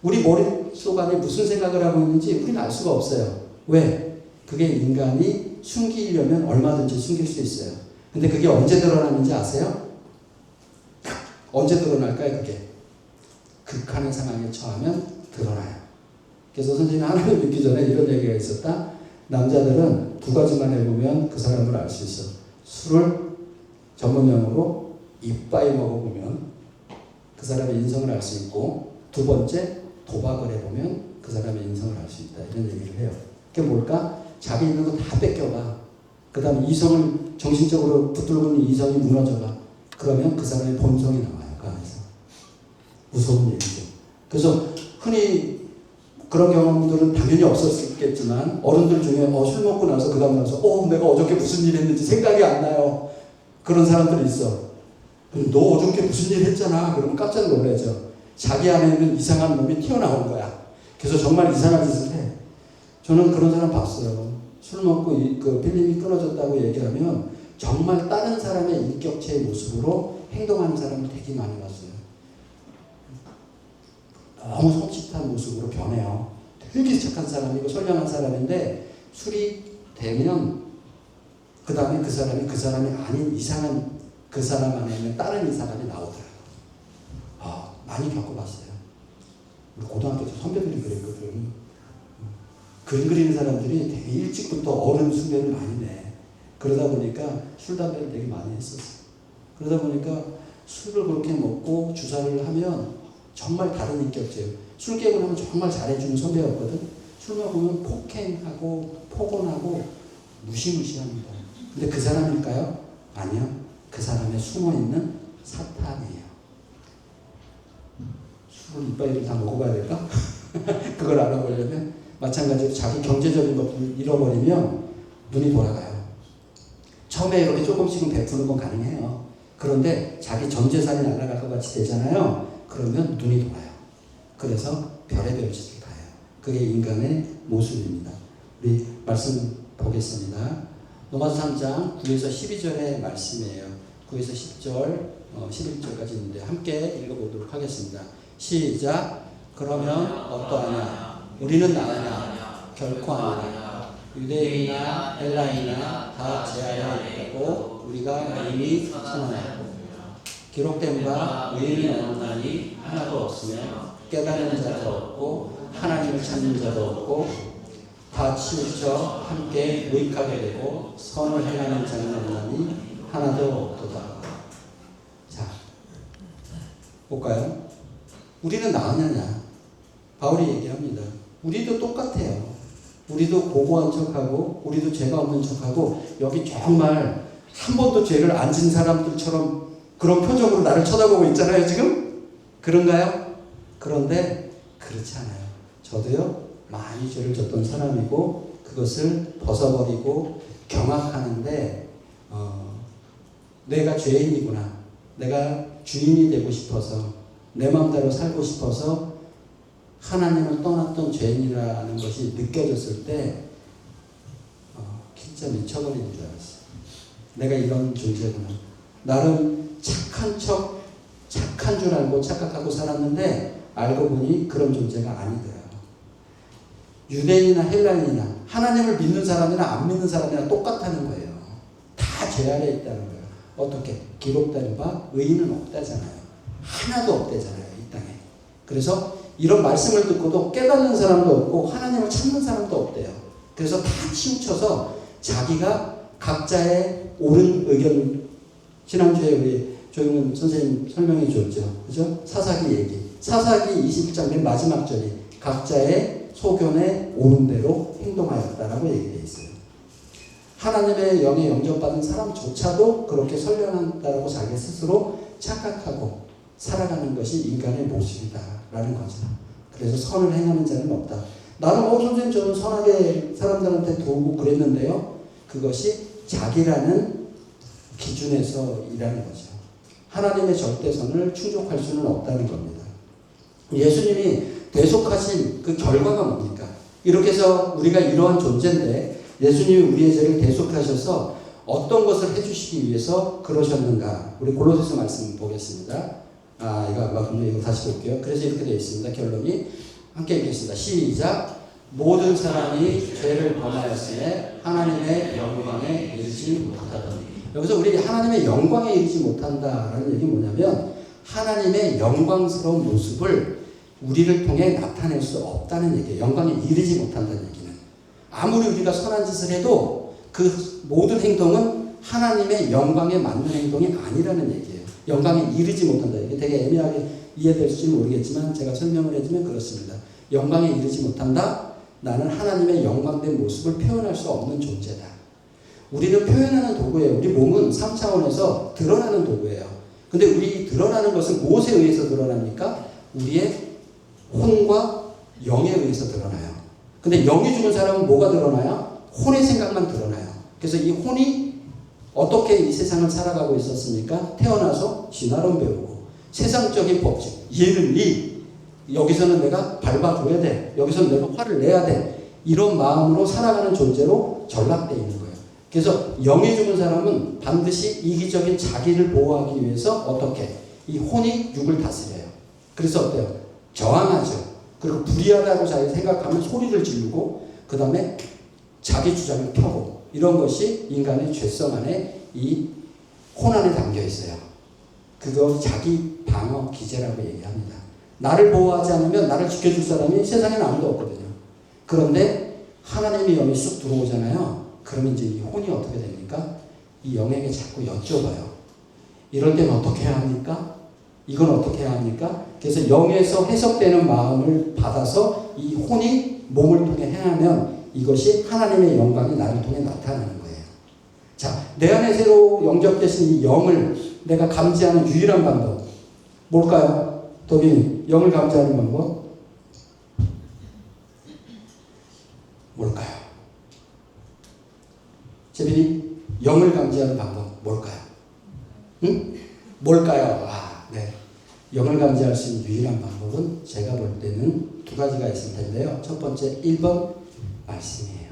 우리 머릿속 안에 무슨 생각을 하고 있는지 우리는 알 수가 없어요. 왜? 그게 인간이 숨기려면 얼마든지 숨길 수 있어요. 근데 그게 언제 드러나는지 아세요? 언제 드러날까요? 그게 극한의 상황에 처하면 드러나요. 그래서 선생님이 하나님 믿기 전에 이런 얘기가 있었다. 남자들은 두 가지만 해보면 그 사람을 알 수 있어. 술을 전문용어로 이빠이 먹어보면 그 사람의 인성을 알 수 있고, 두 번째 도박을 해보면 그 사람의 인성을 알 수 있다. 이런 얘기를 해요. 그게 뭘까? 자기 있는 거 다 뺏겨가. 그 다음에 이성을 정신적으로 붙들고 있는 이성이 무너져가. 그러면 그 사람의 본성이 나와요. 그 안에서. 무서운 얘기죠. 그래서 흔히 그런 경험들은 당연히 없었겠지만 어른들 중에 술 먹고 나서 그 다음 나서 내가 어저께 무슨 일 했는지 생각이 안 나요. 그런 사람들이 있어. 너 어저께 무슨 일 했잖아. 그러면 깜짝 놀라죠. 자기 안에 있는 이상한 놈이 튀어나온 거야. 그래서 정말 이상한 짓을 해. 저는 그런 사람 봤어요. 술 먹고 그 필름이 끊어졌다고 얘기하면 정말 다른 사람의 인격체의 모습으로 행동하는 사람을 되게 많이 봤어요. 너무 섬찟한 모습으로 변해요. 되게 착한 사람이고 선량한 사람인데 술이 되면 그 다음에 그 사람이 아닌 이상한 그 사람 안에 있는 다른 이 사람이 나오더라고요. 많이 겪어봤어요. 우리 고등학교 때 선배들이 그랬거든. 그림 그리는 사람들이 되게 일찍부터 어른 숭배를 많이 내. 그러다 보니까 술, 담배를 되게 많이 했었어. 그러다 보니까 술을 그렇게 먹고 주사를 하면 정말 다른 인격체예요. 술 깨고 나면 정말 잘해주는 선배였거든. 술 먹으면 폭행하고 폭언하고 무시무시합니다. 근데 그 사람일까요? 아니요. 그 사람에 숨어있는 사탄이에요. 술을 이빨을 다 먹어봐야 될까? 그걸 알아보려면 마찬가지로 자기 경제적인 것을 잃어버리면 눈이 돌아가요. 처음에 이렇게 조금씩은 베푸는 건 가능해요. 그런데 자기 전 재산이 날아갈 것 같이 되잖아요. 그러면 눈이 돌아요. 그래서 별의별 짓을 다 해요. 그게 인간의 모습입니다. 우리 말씀 보겠습니다. 로마서 3장 9에서 12절의 말씀이에요. 9에서 10절, 11절까지 있는데 함께 읽어보도록 하겠습니다. 시작. 그러면 어떠하냐? 우리는 나으냐? 결코 아니라. 유대인이나 헬라인이나 다 제하여 있고 우리가 이미 선언하고 기록된 바 의인이 없나니 하나도 없으며 깨닫는 자도 없고 하나님을 찾는 자도 없고 다 치우쳐 함께 무익하게 되고 선을 행하는 자는 없나니 하나도 없도다. 자, 볼까요? 우리는 나으느냐? 바울이 얘기합니다. 우리도 똑같아요. 우리도 고고한 척하고 우리도 죄가 없는 척하고 여기 정말 한 번도 죄를 안 진 사람들처럼 그런 표정으로 나를 쳐다보고 있잖아요 지금? 그런가요? 그런데 그렇지 않아요. 저도요 많이 죄를 졌던 사람이고 그것을 벗어버리고 경악하는데 내가 죄인이구나. 내가 주인이 되고 싶어서 내 마음대로 살고 싶어서 하나님을 떠났던 죄인이라는 것이 느껴졌을 때 진짜 미쳐버리는 줄 알았어요. 내가 이런 존재구나. 나름 착한 척, 착한 줄 알고 착각하고 살았는데 알고 보니 그런 존재가 아니더라고요. 유대인이나 헬라인이나 하나님을 믿는 사람이나 안 믿는 사람이나 똑같다는 거예요. 다 죄 아래 있다는 거예요. 어떻게? 기록된 바 의인은 없다잖아요. 하나도 없대잖아요, 이 땅에. 그래서 이런 말씀을 듣고도 깨닫는 사람도 없고 하나님을 찾는 사람도 없대요. 그래서 다 치우쳐서 자기가 각자의 옳은 의견, 지난주에 우리 조용훈 선생님 설명해 줬죠. 그죠? 사사기 얘기. 사사기 21장 맨 마지막 절이 각자의 소견에 옳은 대로 행동하였다라고 얘기되어 있어요. 하나님의 영에 영접받은 사람조차도 그렇게 선량하다라고 자기 스스로 착각하고 살아가는 것이 인간의 모습이다라는 거죠. 그래서 선을 행하는 자는 없다. 나는 선생님 저는 선하게 사람들한테 도우고 그랬는데요. 그것이 자기라는 기준에서 일하는 거죠. 하나님의 절대선을 충족할 수는 없다는 겁니다. 예수님이 대속하신 그 결과가 뭡니까? 이렇게 해서 우리가 이러한 존재인데 예수님이 우리의 죄를 대속하셔서 어떤 것을 해주시기 위해서 그러셨는가? 우리 골로새서 말씀 보겠습니다. 이거 다시 볼게요. 그래서 이렇게 되어 있습니다. 결론이 함께 읽겠습니다. 시작. 모든 사람이 죄를 범하였음에 하나님의 영광에 이르지 못하더니. 여기서 우리 하나님의 영광에 이르지 못한다라는 얘기는 뭐냐면 하나님의 영광스러운 모습을 우리를 통해 나타낼 수 없다는 얘기예요. 영광에 이르지 못한다는 얘기는. 아무리 우리가 선한 짓을 해도 그 모든 행동은 하나님의 영광에 맞는 행동이 아니라는 얘기예요. 영광에 이르지 못한다. 이게 되게 애매하게 이해될지 모르겠지만 제가 설명을 해주면 그렇습니다. 영광에 이르지 못한다. 나는 하나님의 영광된 모습을 표현할 수 없는 존재다. 우리는 표현하는 도구예요. 우리 몸은 3차원에서 드러나는 도구예요. 근데 우리 드러나는 것은 무엇에 의해서 드러납니까? 우리의 혼과 영에 의해서 드러나요. 근데 영이 죽은 사람은 뭐가 드러나요? 혼의 생각만 드러나요. 그래서 이 혼이 어떻게 이 세상을 살아가고 있었습니까? 태어나서 진화론 배우고 세상적인 법칙, 얘는 리, 여기서는 내가 밟아줘야 돼, 여기서는 내가 화를 내야 돼, 이런 마음으로 살아가는 존재로 전락되어 있는 거예요. 그래서 영이 죽은 사람은 반드시 이기적인 자기를 보호하기 위해서 어떻게? 이 혼이 육을 다스려요. 그래서 어때요? 저항하죠. 그리고 불의하다고 자기 생각하면 소리를 지르고 그 다음에 자기 주장을 펴고 이런 것이 인간의 죄성 안에 이 혼 안에 담겨 있어요. 그거 자기 방어 기제라고 얘기합니다. 나를 보호하지 않으면 나를 지켜줄 사람이 세상에는 아무도 없거든요. 그런데 하나님의 영이 쑥 들어오잖아요. 그러면 이제 이 혼이 어떻게 됩니까? 이 영에게 자꾸 여쭤봐요. 이럴 때는 어떻게 해야 합니까? 이건 어떻게 해야 합니까? 그래서 영에서 해석되는 마음을 받아서 이 혼이 몸을 통해 행하면 이것이 하나님의 영광이 나를 통해 나타나는 거예요. 자, 내 안에 새로 영접되신 이 영을 내가 감지하는 유일한 방법 뭘까요? 도빈, 영을 감지하는 방법 뭘까요? 재빈이, 영을 감지하는 방법 뭘까요? 응? 뭘까요? 네. 영을 감지할 수 있는 유일한 방법은 제가 볼 때는 두 가지가 있을 텐데요. 첫 번째, 1번 말씀이에요.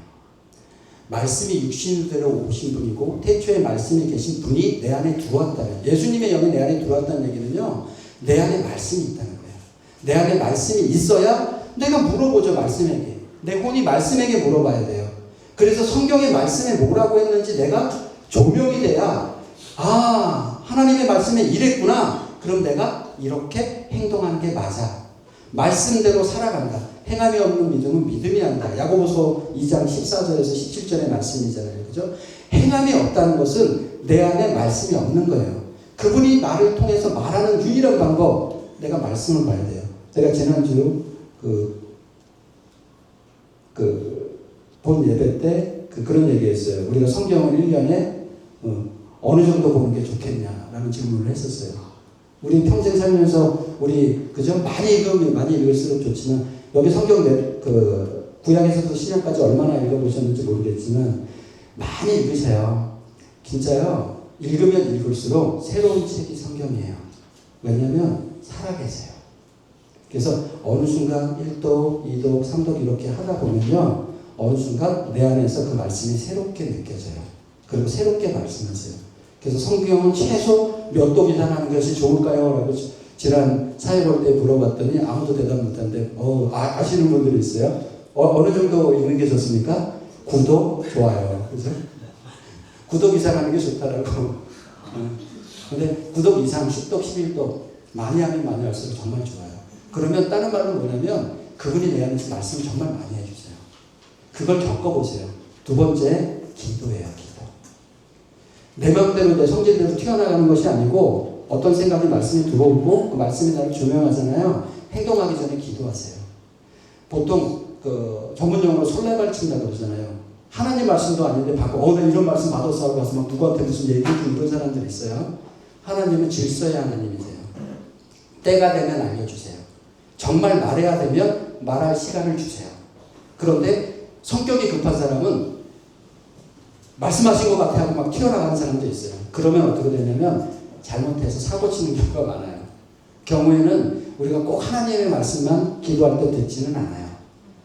말씀이 육신대로 오신 분이고 태초에 말씀이 계신 분이 내 안에 들어왔다는, 예수님의 영이 내 안에 들어왔다는 얘기는요, 내 안에 말씀이 있다는 거예요. 내 안에 말씀이 있어야 내가 물어보죠. 말씀에게. 내 혼이 말씀에게 물어봐야 돼요. 그래서 성경의 말씀에 뭐라고 했는지 내가 조명이 돼야 하나님의 말씀에 이랬구나. 그럼 내가 이렇게 행동하는 게 맞아. 말씀대로 살아간다. 행함이 없는 믿음은 믿음이 아니다. 야고보서 2장 14절에서 17절의 말씀이잖아요. 그죠? 행함이 없다는 것은 내 안에 말씀이 없는 거예요. 그분이 나를 통해서 말하는 유일한 방법, 내가 말씀을 봐야 돼요. 제가 지난주 본 예배 때 그런 얘기했어요. 우리가 성경을 1년에 어느 정도 보는 게 좋겠냐라는 질문을 했었어요. 우리 평생 살면서 그죠? 많이 읽을수록 좋지만 여기 성경 구약에서부터 신약까지 얼마나 읽어보셨는지 모르겠지만 많이 읽으세요. 진짜요. 읽으면 읽을수록 새로운 책이 성경이에요. 왜냐하면 살아계세요. 그래서 어느 순간 1독, 2독, 3독 이렇게 하다 보면요, 어느 순간 내 안에서 그 말씀이 새롭게 느껴져요. 그리고 새롭게 말씀하세요. 그래서 성경은 최소 몇 독 이상 하는 것이 좋을까요? 라고 지난 사회 볼 때 물어봤더니 아무도 대답 못하는데 아시는 분들이 있어요. 어느 정도 있는 게 좋습니까? 구독, 좋아요. 그죠? 구독 이상 하는 게 좋다라고. 근데 구독 이상 10독, 11독 많이 하면 많이 할수록 정말 좋아요. 그러면 다른 말로 뭐냐면 그분이 내 안에서 말씀을 정말 많이 해주세요. 그걸 겪어보세요. 두 번째, 기도예요. 기도. 내 마음대로 내 성질대로 튀어나가는 것이 아니고 어떤 생각이 말씀이 들어오고 그 말씀이 나를 조명하잖아요. 행동하기 전에 기도하세요. 보통 그 전문용어로 솔레발친다고 그러잖아요. 하나님 말씀도 아닌데 받고 나 이런 말씀 받았어 하고 가서 막 누구한테 무슨 얘기해주고 이런 사람들이 있어요. 하나님은 질서의 하나님이세요. 때가 되면 알려주세요. 정말 말해야 되면 말할 시간을 주세요. 그런데 성격이 급한 사람은 말씀하신 것 같아 하고 막 튀어나가는 사람도 있어요. 그러면 어떻게 되냐면 잘못해서 사고 치는 경우가 많아요. 경우에는 우리가 꼭 하나님의 말씀만 기도할 때 듣지는 않아요.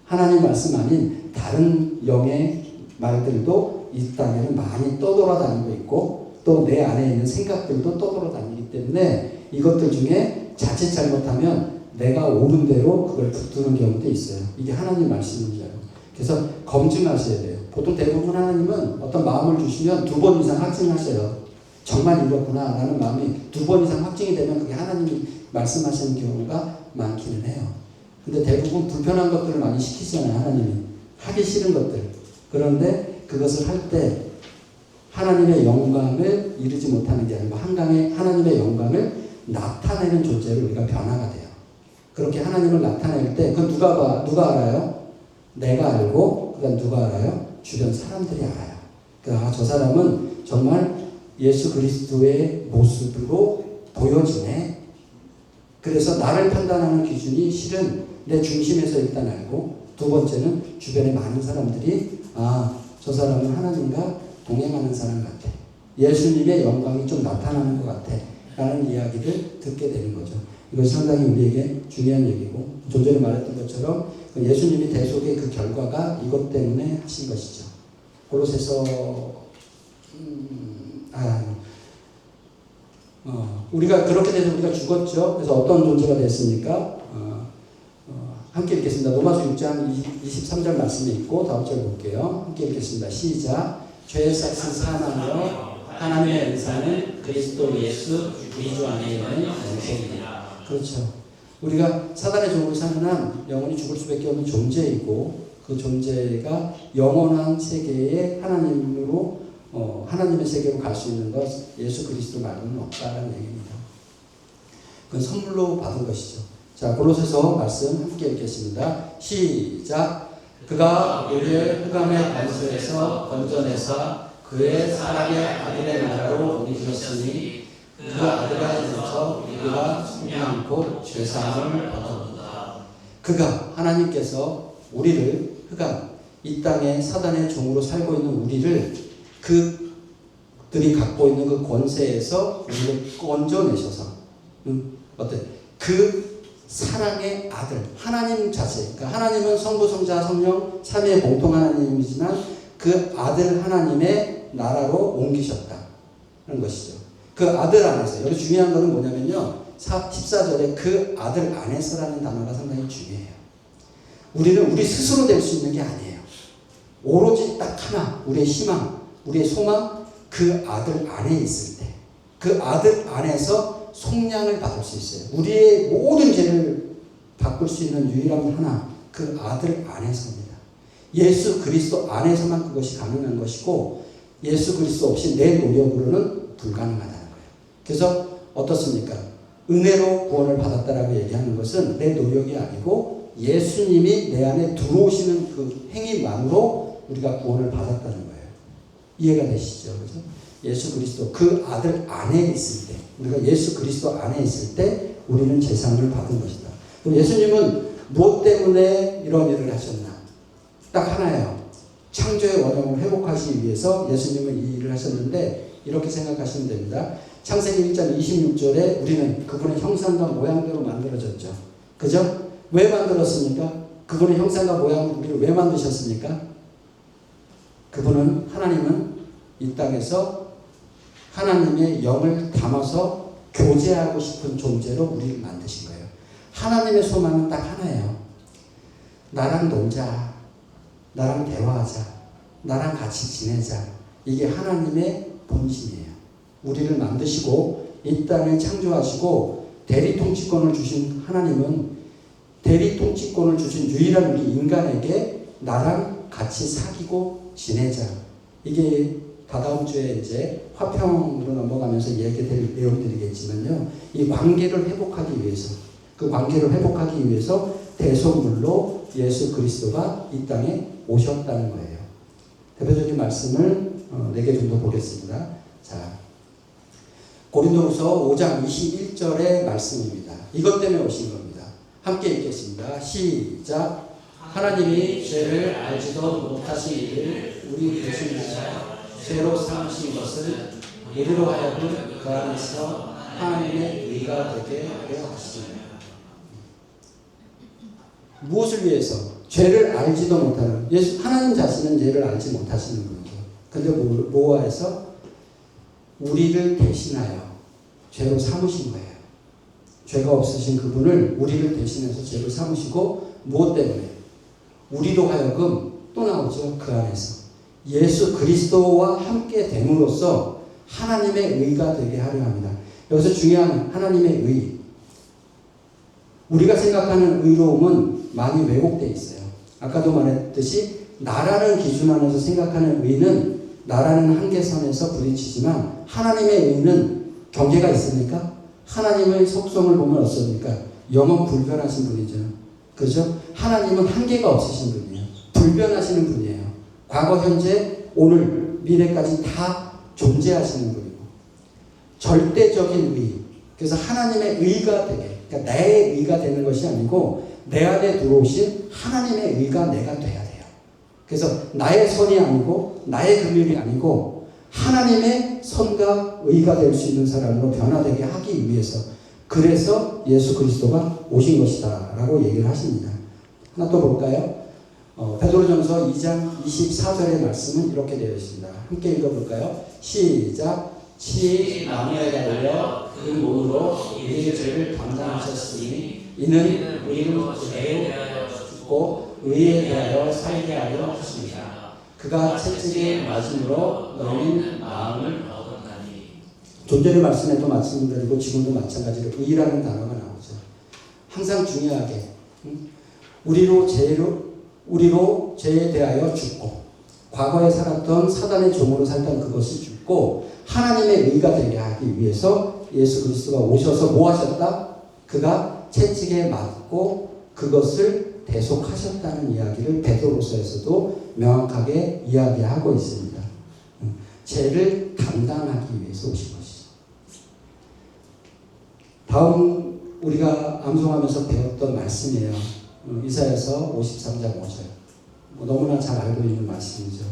하나님 말씀 아닌 다른 영의 말들도 이 땅에는 많이 떠돌아다니고 있고 또 내 안에 있는 생각들도 떠돌아다니기 때문에 이것들 중에 자칫 잘못하면 내가 옳은 대로 그걸 붙드는 경우도 있어요. 이게 하나님 말씀이에요. 그래서 검증하셔야 돼요. 보통 대부분 하나님은 어떤 마음을 주시면 2번 이상 확증하셔요. 정말 이렇구나 라는 마음이 2번 이상 확증이 되면 그게 하나님이 말씀하시는 경우가 많기는 해요. 근데 대부분 불편한 것들을 많이 시키잖아요. 하나님이. 하기 싫은 것들. 그런데 그것을 할 때 하나님의 영광을 이루지 못하는 게 아니고 하나님의 영광을 나타내는 존재로 우리가 변화가 돼요. 그렇게 하나님을 나타낼 때 그건 누가 알아요? 내가 알고 그다음 누가 알아요? 주변 사람들이 알아요. 그러니까 저 사람은 정말 예수 그리스도의 모습으로 보여지네. 그래서 나를 판단하는 기준이 실은 내 중심에서 일단 알고 두 번째는 주변의 많은 사람들이 저 사람은 하나님과 동행하는 사람 같아. 예수님의 영광이 좀 나타나는 것 같아. 라는 이야기를 듣게 되는 거죠. 이것이 상당히 우리에게 중요한 얘기고 좀 전에 말했던 것처럼 예수님이 대속의 그 결과가 이것 때문에 하신 것이죠. 골로새서 우리가 그렇게 돼서 우리가 죽었죠. 그래서 어떤 존재가 됐습니까? 함께 읽겠습니다. 로마서 6장 23절 말씀이 있고 다음 절 볼게요. 함께 읽겠습니다. 시작. 죄의 싹은 사망이요 하나님의 은사는 그리스도 예수 우리 주 안에 있는 영생이니라. 그렇죠. 우리가 사단의 종으로 사는 한 영원히 죽을 수밖에 없는 존재이고 그 존재가 영원한 세계에 하나님으로 하나님의 세계로 갈 수 있는 것 예수 그리스도 말고는 없다는 얘기입니다. 그건 선물로 받은 것이죠. 자, 골로새서 말씀 함께 읽겠습니다. 시작. 그가 우리를 흑암의 반소에서 건져내사 그의 사랑의 아들의 나라로 옮기셨으니 그 아들 안에서 우리가 승리한 곧 죄사함을 얻어본다. 그가 하나님께서 우리를 흑암 이 땅에 사단의 종으로 살고 있는 우리를 그들이 갖고 있는 그 권세에서 우리를 건져내셔서 어때? 그 사랑의 아들 하나님 자체 그러니까 하나님은 성부 성자 성령 삼위의 공통 하나님이지만 그 아들 하나님의 나라로 옮기셨다는 것이죠. 그 아들 안에서 여기 중요한 것은 뭐냐면요 14절에 그 아들 안에서라는 단어가 상당히 중요해요. 우리는 우리 스스로 될 수 있는 게 아니에요. 오로지 딱 하나 우리의 희망 우리의 소망 그 아들 안에 있을 때 그 아들 안에서 속량을 받을 수 있어요. 우리의 모든 죄를 바꿀 수 있는 유일한 하나 그 아들 안에서입니다. 예수 그리스도 안에서만 그것이 가능한 것이고 예수 그리스도 없이 내 노력으로는 불가능하다는 거예요. 그래서 어떻습니까? 은혜로 구원을 받았다라고 얘기하는 것은 내 노력이 아니고 예수님이 내 안에 들어오시는 그 행위만으로 우리가 구원을 받았다는 거예요. 이해가 되시죠? 그죠? 예수 그리스도 그 아들 안에 있을 때 우리가 예수 그리스도 안에 있을 때 우리는 제사함을 받은 것이다. 그럼 예수님은 무엇 때문에 이런 일을 하셨나? 딱 하나예요. 창조의 원형을 회복하시기 위해서 예수님은 이 일을 하셨는데 이렇게 생각하시면 됩니다. 창세기 1장 26절에 우리는 그분의 형상과 모양대로 만들어졌죠. 그죠? 왜 만들었습니까? 그분의 형상과 모양으로 우리를 왜 만드셨습니까? 하나님은 이 땅에서 하나님의 영을 담아서 교제하고 싶은 존재로 우리를 만드신 거예요. 하나님의 소망은 딱 하나예요. 나랑 놀자. 나랑 대화하자. 나랑 같이 지내자. 이게 하나님의 본심이에요. 우리를 만드시고 이 땅에 창조하시고 대리통치권을 주신 하나님은 대리통치권을 주신 유일한 우리 인간에게 나랑 같이 사귀고 지내자. 이게 다다음 주에 이제 화평으로 넘어가면서 얘기될 내용들이겠지만요. 이 관계를 회복하기 위해서, 그 관계를 회복하기 위해서 대속물로 예수 그리스도가 이 땅에 오셨다는 거예요. 대표적인 말씀을 4개 정도 보겠습니다. 자, 고린도후서 5장 21절의 말씀입니다. 이것 때문에 오신 겁니다. 함께 읽겠습니다. 시작. 하나님이 죄를 알지도 못하신 이를 우리 대신하여 죄로 삼으신 것을 우리로 하여금 그 안에서 하나님의 의가 되게 하려 하시니라. 무엇을 위해서? 죄를 알지도 못하는, 하나님 자신은 죄를 알지 못하시는 분이죠. 근데 뭐하여서? 우리를 대신하여 죄로 삼으신 거예요. 죄가 없으신 그분을 우리를 대신해서 죄로 삼으시고, 무엇 때문에? 우리로 하여금, 또 나오죠. 그 안에서 예수 그리스도와 함께 됨으로써 하나님의 의가 되게 하려 합니다. 여기서 중요한 하나님의 의. 우리가 생각하는 의로움은 많이 왜곡되어 있어요. 아까도 말했듯이 나라는 기준 안에서 생각하는 의는 나라는 한계선에서 부딪히지만 하나님의 의는 경계가 있습니까? 하나님의 속성을 보면 어떻습니까? 영원 불변하신 분이죠. 그죠? 하나님은 한계가 없으신 분이에요. 불변하시는 분이에요. 과거, 현재, 오늘, 미래까지 다 존재하시는 분이고 절대적인 의. 그래서 하나님의 의가 되게, 그러니까 나의 의가 되는 것이 아니고 내 안에 들어오신 하나님의 의가 내가 돼야 돼요. 그래서 나의 선이 아니고 나의 금율이 아니고 하나님의 선과 의가 될 수 있는 사람으로 변화되게 하기 위해서, 그래서 예수 그리스도가 오신 것이다 라고 얘기를 하십니다. 하나 또 볼까요? 베드로전서 2장 24절의 말씀은 이렇게 되어 있습니다. 함께 읽어볼까요? 시작. 치 나무에 달려 그 몸으로 우리의 죄를 담당하셨으니 이는 우리를 죄에 대하여 죽고 의에 대하여 살게 하려 하십니다. 그가 채찍에 맞음으로 너희는 마음을 얻었나니. 좀 전의 말씀에도 말씀드리고 지금도 마찬가지로 의라는 단어가 나오죠. 항상 중요하게 우리로 죄에 대하여 죽고 과거에 살았던 사단의 종으로 살던 그것이 죽고 하나님의 의가 되게 하기 위해서 예수 그리스도가 오셔서 뭐 하셨다? 그가 채찍에 맞고 그것을 대속하셨다는 이야기를 베드로서에서도 명확하게 이야기하고 있습니다. 죄를 감당하기 위해서 오신 것이죠. 다음 우리가 암송하면서 배웠던 말씀이에요. 이사야서 53장 5절. 너무나 잘 알고 있는 말씀이죠.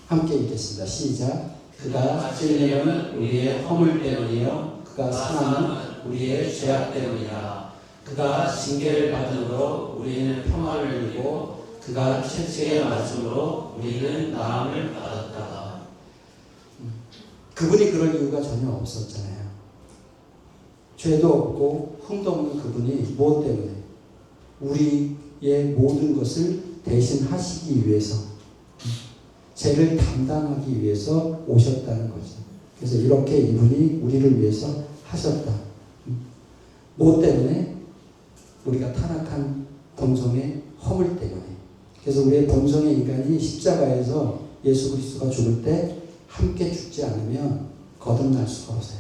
함께 읽겠습니다. 시작. 그가 찔림은 우리의 허물 때문이요 그가 상함은 우리의 죄악 때문이라. 그가 징계를 받음으로 우리는 평화를 누리고 그가 채찍에 맞음으로 우리는 나음을 받았다. 그분이 그럴 이유가 전혀 없었잖아요. 죄도 없고 흠도 없는 그분이 무엇 때문에? 우리의 모든 것을 대신 하시기 위해서, 죄를 담당하기 위해서 오셨다는 거죠. 그래서 이렇게 이분이 우리를 위해서 하셨다. 무엇 때문에? 우리가 타락한 본성의 허물 때문에. 그래서 우리의 본성의 인간이 십자가에서 예수 그리스도가 죽을 때 함께 죽지 않으면 거듭날 수가 없어요.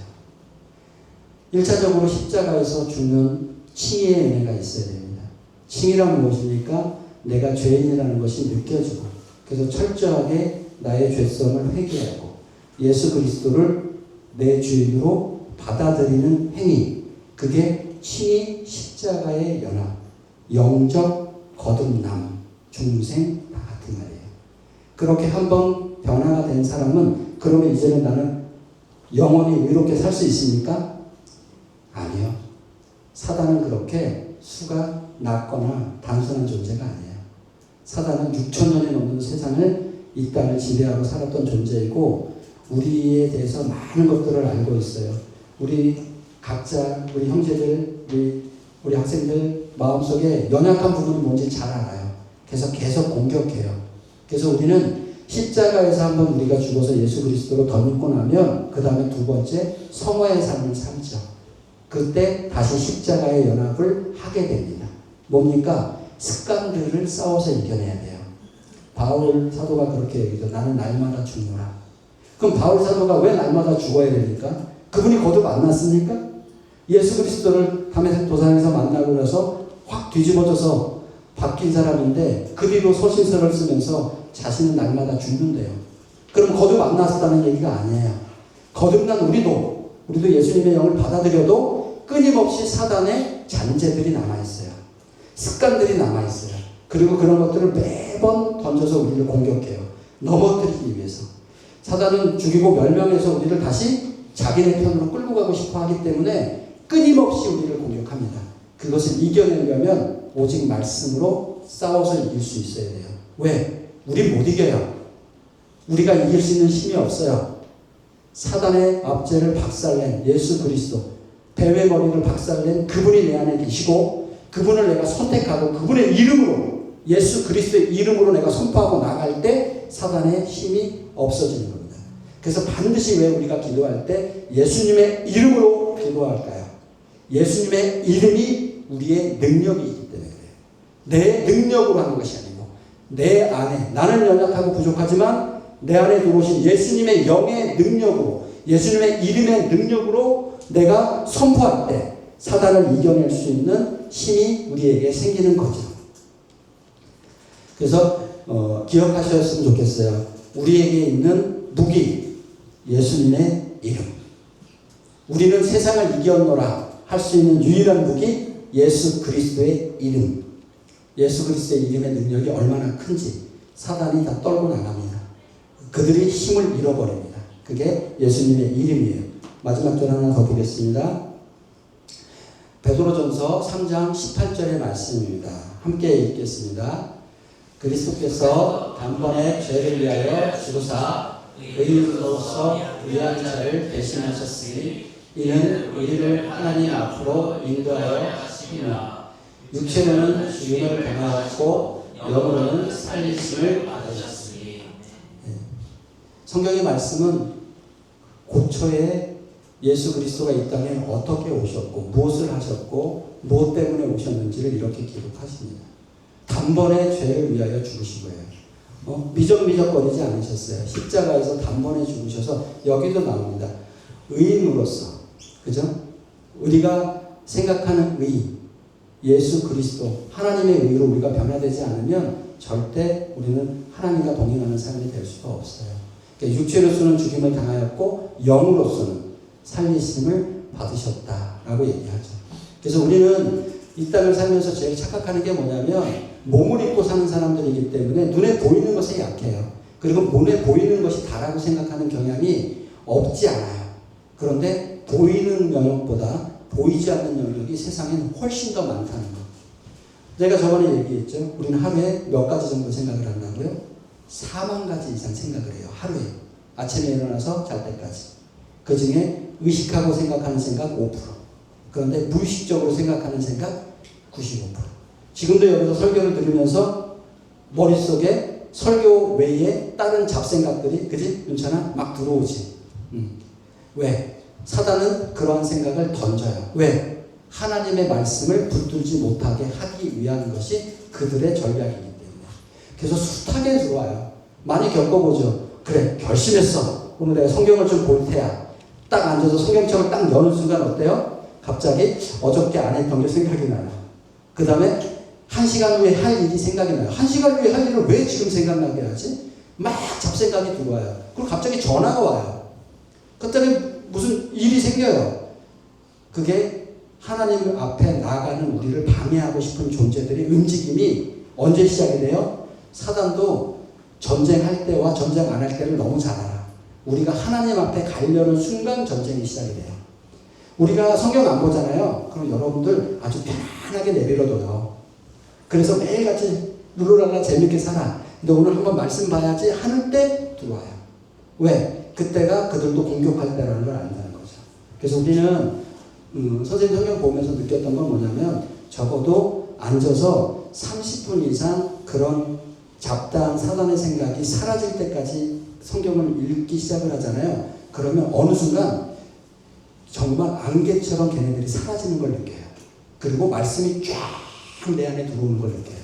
1차적으로 십자가에서 죽는 칭의의 은혜가 있어야 됩니다. 칭의란 무엇입니까? 내가 죄인이라는 것이 느껴지고, 그래서 철저하게 나의 죄성을 회개하고 예수 그리스도를 내 주인으로 받아들이는 행위, 그게 칭의 십자가의 연합, 영적 거듭남, 중생 다 같은 말이에요. 그렇게 한번 변화가 된 사람은 그러면 이제는 나는 영원히 의롭게 살 수 있습니까? 아니요. 사단은 그렇게 수가 낮거나 단순한 존재가 아니에요. 사단은 6,000년이 넘는 세상을 이 땅을 지배하고 살았던 존재이고 우리에 대해서 많은 것들을 알고 있어요. 우리 각자, 우리 형제들, 우리 학생들 마음속에 연약한 부분이 뭔지 잘 알아요. 그래서 계속 공격해요. 그래서 우리는 십자가에서 한번 우리가 죽어서 예수 그리스도로 덧입고 나면 그 다음에 두 번째 성화의 삶을 살죠. 그때 다시 십자가의 연합을 하게 됩니다. 뭡니까? 습관들을 싸워서 이겨내야 돼요. 바울 사도가 그렇게 얘기죠. 나는 날마다 죽노라. 그럼 바울 사도가 왜 날마다 죽어야 됩니까? 그분이 거듭 만났습니까? 예수 그리스도를 담에색 도상에서 만나고 나서 확 뒤집어져서 바뀐 사람인데 그 뒤로 서신서를 쓰면서 자신은 날마다 죽는데요. 그럼 거듭 만났다는 얘기가 아니에요. 거듭난 우리도 예수님의 영을 받아들여도 끊임없이 사단의 잔재들이 남아있어요. 습관들이 남아있어요. 그리고 그런 것들을 매번 던져서 우리를 공격해요. 넘어뜨리기 위해서. 사단은 죽이고 멸망해서 우리를 다시 자기네 편으로 끌고 가고 싶어 하기 때문에 끊임없이 우리를 공격합니다. 그것을 이겨내려면 오직 말씀으로 싸워서 이길 수 있어야 돼요. 왜? 우리 못 이겨요. 우리가 이길 수 있는 힘이 없어요. 사단의 압제를 박살낸 예수 그리스도, 뱀의 머리를 박살낸 그분이 내 안에 계시고 그분을 내가 선택하고 그분의 이름으로, 예수 그리스도의 이름으로 내가 선포하고 나갈 때 사단의 힘이 없어지는 겁니다. 그래서 반드시 왜 우리가 기도할 때 예수님의 이름으로 기도할까요? 예수님의 이름이 우리의 능력이기 때문에 그래요. 내 능력으로 하는 것이 아니고 내 안에, 나는 연약하고 부족하지만 내 안에 들어오신 예수님의 영의 능력으로, 예수님의 이름의 능력으로 내가 선포할 때 사단을 이겨낼 수 있는 힘이 우리에게 생기는 거죠. 그래서 기억하셨으면 좋겠어요. 우리에게 있는 무기, 예수님의 이름. 우리는 세상을 이겼노라 할 수 있는 유일한 무기, 예수 그리스도의 이름. 예수 그리스도의 이름의 능력이 얼마나 큰지 사단이 다 떨고 나갑니다. 그들이 힘을 잃어버립니다. 그게 예수님의 이름이에요. 마지막 절 하나 더 보겠습니다. 베드로전서 3장 18절의 말씀입니다. 함께 읽겠습니다. 그리스도께서 단번에 죄를 위하여 죽으사 의인으로서 위한 자를 대신하셨으니 이는 우리를 하나님 앞으로 인도하여 하심이라. 육체로는 죽임을 당하였고 영으로는 살리심을 받으셨으니. 성경의 말씀은 고초에 예수 그리스도가 이 땅에 어떻게 오셨고 무엇을 하셨고 무엇 때문에 오셨는지를 이렇게 기록하십니다. 단번에 죄를 위하여 죽으신 거예요. 미적미적거리지 않으셨어요. 십자가에서 단번에 죽으셔서 여기도 나옵니다. 의인으로서, 그죠? 우리가 생각하는 의, 예수 그리스도, 하나님의 의로 우리가 변화되지 않으면 절대 우리는 하나님과 동행하는 삶이 될 수가 없어요. 그러니까 육체로서는 죽임을 당하였고 영으로서는 살리심을 받으셨다라고 얘기하죠. 그래서 우리는 이 땅을 살면서 제일 착각하는 게 뭐냐면 몸을 입고 사는 사람들이기 때문에 눈에 보이는 것에 약해요. 그리고 눈에 보이는 것이 다라고 생각하는 경향이 없지 않아요. 그런데 보이는 영역보다 보이지 않는 영역이 세상에는 훨씬 더 많다는 거. 제가 저번에 얘기했죠. 우리는 하루에 몇 가지 정도 생각을 한다고요? 4만 가지 이상 생각을 해요. 하루에. 아침에 일어나서 잘 때까지. 그 중에 의식하고 생각하는 생각 5%. 그런데 무의식적으로 생각하는 생각 95%. 지금도 여기서 설교를 들으면서 머릿속에 설교 외에 다른 잡생각들이, 그지? 윤찬아? 막 들어오지. 왜? 사단은 그러한 생각을 던져요. 왜? 하나님의 말씀을 붙들지 못하게 하기 위한 것이 그들의 전략이기 때문에. 그래서 숱하게 들어와요. 많이 겪어보죠. 그래, 결심했어. 그러면 내가 성경을 좀 볼 테야. 딱 앉아서 성경책을 딱 여는 순간 어때요? 갑자기 어저께 안 했던 게 생각이 나요. 그 다음에 1시간 후에 할 일이 생각이 나요. 1시간 후에 할 일을 왜 지금 생각나게 하지? 막 잡생각이 들어와요. 그리고 갑자기 전화가 와요. 그때문에 무슨 일이 생겨요. 그게 하나님 앞에 나아가는 우리를 방해하고 싶은 존재들의 움직임이 언제 시작이 돼요? 사단도 전쟁할 때와 전쟁 안 할 때를 너무 잘 알아. 우리가 하나님 앞에 가려는 순간 전쟁이 시작이 돼요. 우리가 성경 안 보잖아요. 그럼 여러분들 아주 편하게 내버려둬요. 그래서 매일같이 룰루랄라 재밌게 살아. 근데 오늘 한번 말씀 봐야지 하는 때 들어와요. 왜? 그때가 그들도 공격할 때라는 걸 안다는 거죠. 그래서 우리는 선생님 성경 보면서 느꼈던 건 뭐냐면 적어도 앉아서 30분 이상 그런 잡다한 사단의 생각이 사라질 때까지 성경을 읽기 시작을 하잖아요. 그러면 어느 순간 정말 안개처럼 걔네들이 사라지는 걸 느껴요. 그리고 말씀이 쫙 내 안에 들어오는 걸 느껴요.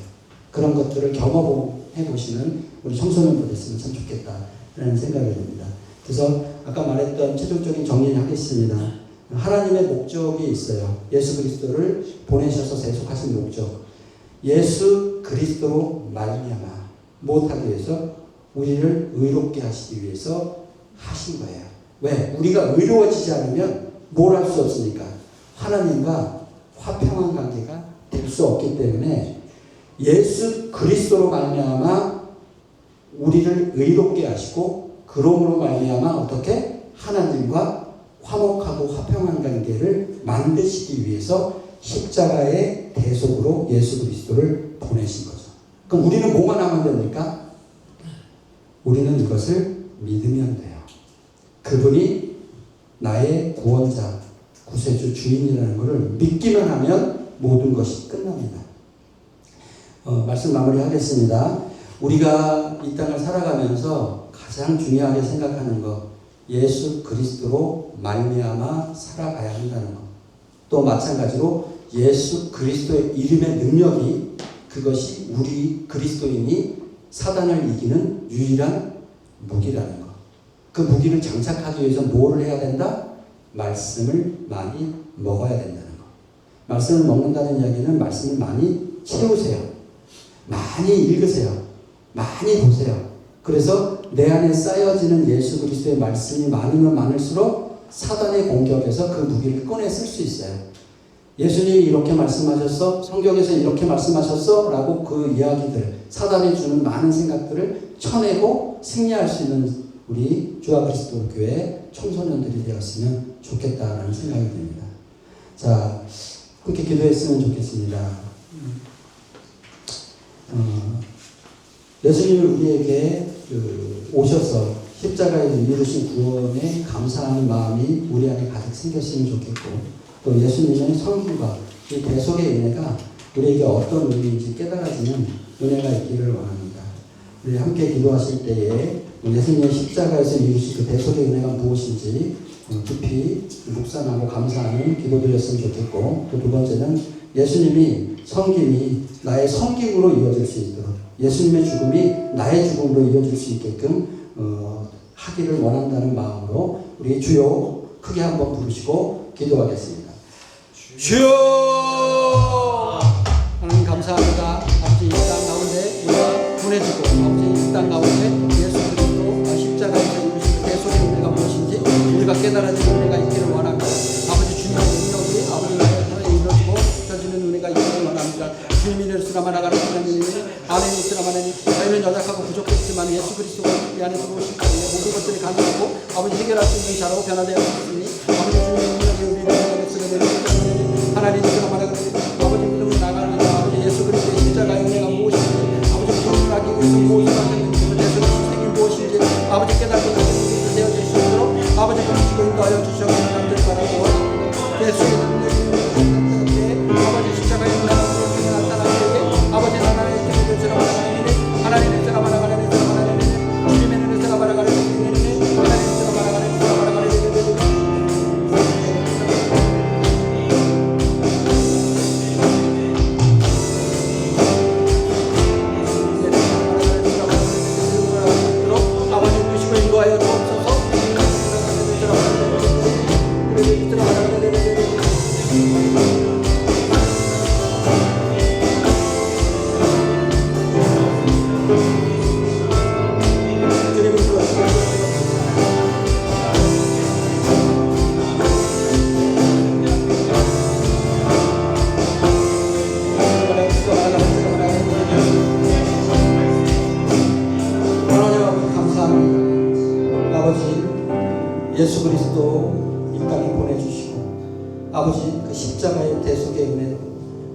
그런 것들을 경험해 보시는 우리 청소년들 됐으면 참 좋겠다라는 생각이 듭니다. 그래서 아까 말했던 최종적인 정리를 하겠습니다. 하나님의 목적이 있어요. 예수 그리스도를 보내셔서 세속하신 목적. 예수 그리스도로 말미암아 못하기 위해서 우리를 의롭게 하시기 위해서 하신 거예요. 왜? 우리가 의로워지지 않으면 뭘 할 수 없으니까 하나님과 화평한 관계가 될 수 없기 때문에 예수 그리스도로 말미암아 우리를 의롭게 하시고 그러므로 말미암아 어떻게 하나님과 화목하고 화평한 관계를 만드시기 위해서 십자가의 대속으로 예수 그리스도를 보내신 거죠. 그럼 우리는 뭐가 하면 됩니까? 우리는 이것을 믿으면 돼요. 그분이 나의 구원자, 구세주, 주인이라는 것을 믿기만 하면 모든 것이 끝납니다. 말씀 마무리하겠습니다. 우리가 이 땅을 살아가면서 가장 중요하게 생각하는 것, 예수 그리스도로 말미암아 살아가야 한다는 것. 또 마찬가지로 예수 그리스도의 이름의 능력이 그것이 우리 그리스도인이 사단을 이기는 유일한 무기라는 것. 그 무기를 장착하기 위해서 뭐를 해야 된다? 말씀을 많이 먹어야 된다는 것. 말씀을 먹는다는 이야기는 말씀을 많이 채우세요. 많이 읽으세요. 많이 보세요. 그래서 내 안에 쌓여지는 예수 그리스도의 말씀이 많으면 많을수록 사단의 공격에서 그 무기를 꺼내 쓸 수 있어요. 예수님이 이렇게 말씀하셨어? 성경에서 이렇게 말씀하셨어? 라고 그 이야기들, 사단이 주는 많은 생각들을 쳐내고 승리할 수 있는 우리 주와 그리스도 교회 청소년들이 되었으면 좋겠다라는 생각이 듭니다. 자, 그렇게 기도했으면 좋겠습니다. 예수님을 우리에게 오셔서 십자가에서 이루신 구원에 감사하는 마음이 우리 안에 가득 생겼으면 좋겠고, 또 예수님의 성품과 이 대속의 은혜가 우리에게 어떤 의미인지 깨달아지는 은혜가 있기를 원합니다. 우리 함께 기도하실 때에 예수님의 십자가에서 이루신 그 대속의 은혜가 무엇인지 깊이 묵상하고 감사하는 기도드렸으면 좋겠고, 또 두 번째는 예수님이 섬김이 나의 섬김으로 이어질 수 있도록, 예수님의 죽음이 나의 죽음으로 이어질 수 있게끔 하기를 원한다는 마음으로 우리 주여 크게 한번 부르시고 기도하겠습니다. 주여! 하나님 감사합니다. 아버지 이 땅 가운데 우리가 보내주고, 아버지 이 땅 가운데 예수 그리스도 십자가에서 이루신 대속의 은혜가 무엇인지 우리가 깨달아지는 은혜가 있기를 원합니다. 아버지 주님의 능력이 아버지 나의 삶에 이루어지고 펴지는 은혜가 있기를 원합니다. 주님이 이르시라마 나가는 하나님이 안에 있으라마 하나님, 저희는 연약하고 부족했지만 예수 그리스도가 이 안에서 오실 때에 모든 것들이 가능하고 아버지 해결할 수 있는 자로 변화되어 있으니 아버지 주님의 능력이 우리를 향해 쓰게 하나님 이스라마 나가는 아버지 믿음으로 나가는 아버지 예수 그리스도의 십자가의 은혜가 무엇인지, 아버지 구원을 하기 위해서 무엇을 하셨는지, 예수의 희생이 무엇인지 아버지 깨닫고 나는 되어질 수 있도록 아버지 그리스도 인도하여 주셔서 감사를 바라고 예수의 능력이 아버지 십자가의 은혜가 무엇인지 나타나게 아버지 하나님의 뜻을 들어가는 하나님의 뜻을 알아가는 주님의 뜻을 알아가는 하나님의 뜻을 알아가는 아버지 주시고 인도하여 주옵소서. 예수 그리스도 이 땅에 보내주시고 아버지 그 십자가의 대속의 은혜로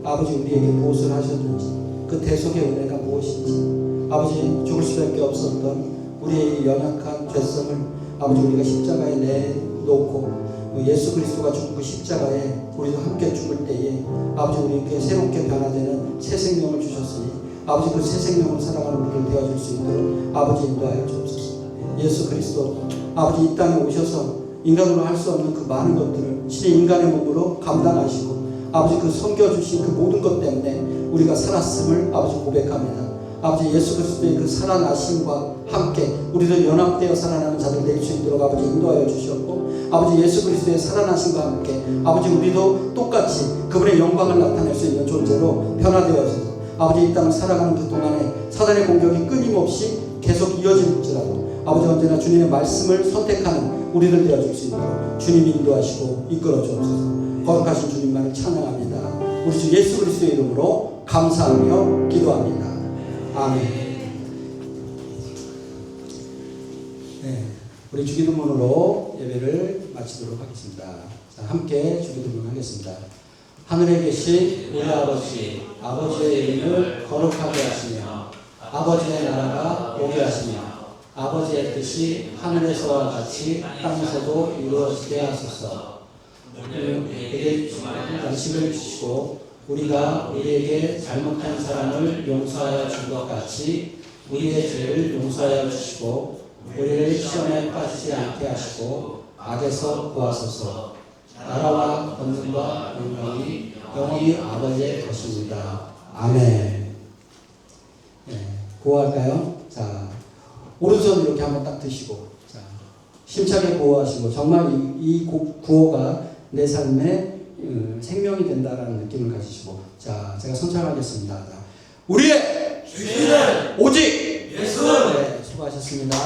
아버지 우리에게 무엇을 하셨는지, 그 대속의 은혜가 무엇인지, 아버지 죽을 수밖에 없었던 우리의 연약한 죄성을 아버지 우리가 십자가에 내놓고 예수 그리스도가 죽은 그 십자가에 우리도 함께 죽을 때에 아버지 우리에게 새롭게 변화되는 새 생명을 주셨으니 아버지 그 새 생명을 살아가는 우리를 되어줄 수 있도록 아버지 인도하여 주옵소서. 예수 그리스도 아버지 이 땅에 오셔서 인간으로 할 수 없는 그 많은 것들을 신의 인간의 몸으로 감당하시고 아버지 그 섬겨주신 그 모든 것 때문에 우리가 살았음을 아버지 고백합니다. 아버지 예수 그리스도의 그 살아나심과 함께 우리도 연합되어 살아나는 자들 될 수 있도록 아버지 인도하여 주셨고 아버지 예수 그리스도의 살아나심과 함께 아버지 우리도 똑같이 그분의 영광을 나타낼 수 있는 존재로 변화되어서 아버지 이 땅을 살아가는 그 동안에 사단의 공격이 끊임없이 계속 이어질지라도 아버지 언제나 주님의 말씀을 선택하는 우리들 되어줄 수 있도록 주님이 인도하시고 이끌어 주옵소서. 거룩하신 주님만을 찬양합니다. 우리 주 예수 그리스도의 이름으로 감사하며 기도합니다. 아멘. 네, 우리 주기도문으로 예배를 마치도록 하겠습니다. 자, 함께 주기도문 하겠습니다. 하늘에 계신 우리 아버지, 아버지의 이름을 거룩하게 하시며 아버지의 나라가 오게 하시며 아버지의 뜻이 하늘에서와 같이 땅에서도 이루어지게 하소서. 우리에게 양식을 주시고 우리가 우리에게 잘못한 사람을 용서하여 준 것 같이 우리의 죄를 용서하여 주시고 우리를 시험에 빠지지 않게 하시고 악에서 구하소서. 나라와 권능과 영광이 영원히 아버지의 것입니다. 아멘. 네, 구호할까요? 자, 오른손 이렇게 한번 딱 드시고 자, 힘차게 구호하시고 정말 이 구호가 내 삶의 생명이 된다라는 느낌을 가지시고 자, 제가 선창하겠습니다. 자, 우리의
주인은
오직
예수.
네, 수고하셨습니다.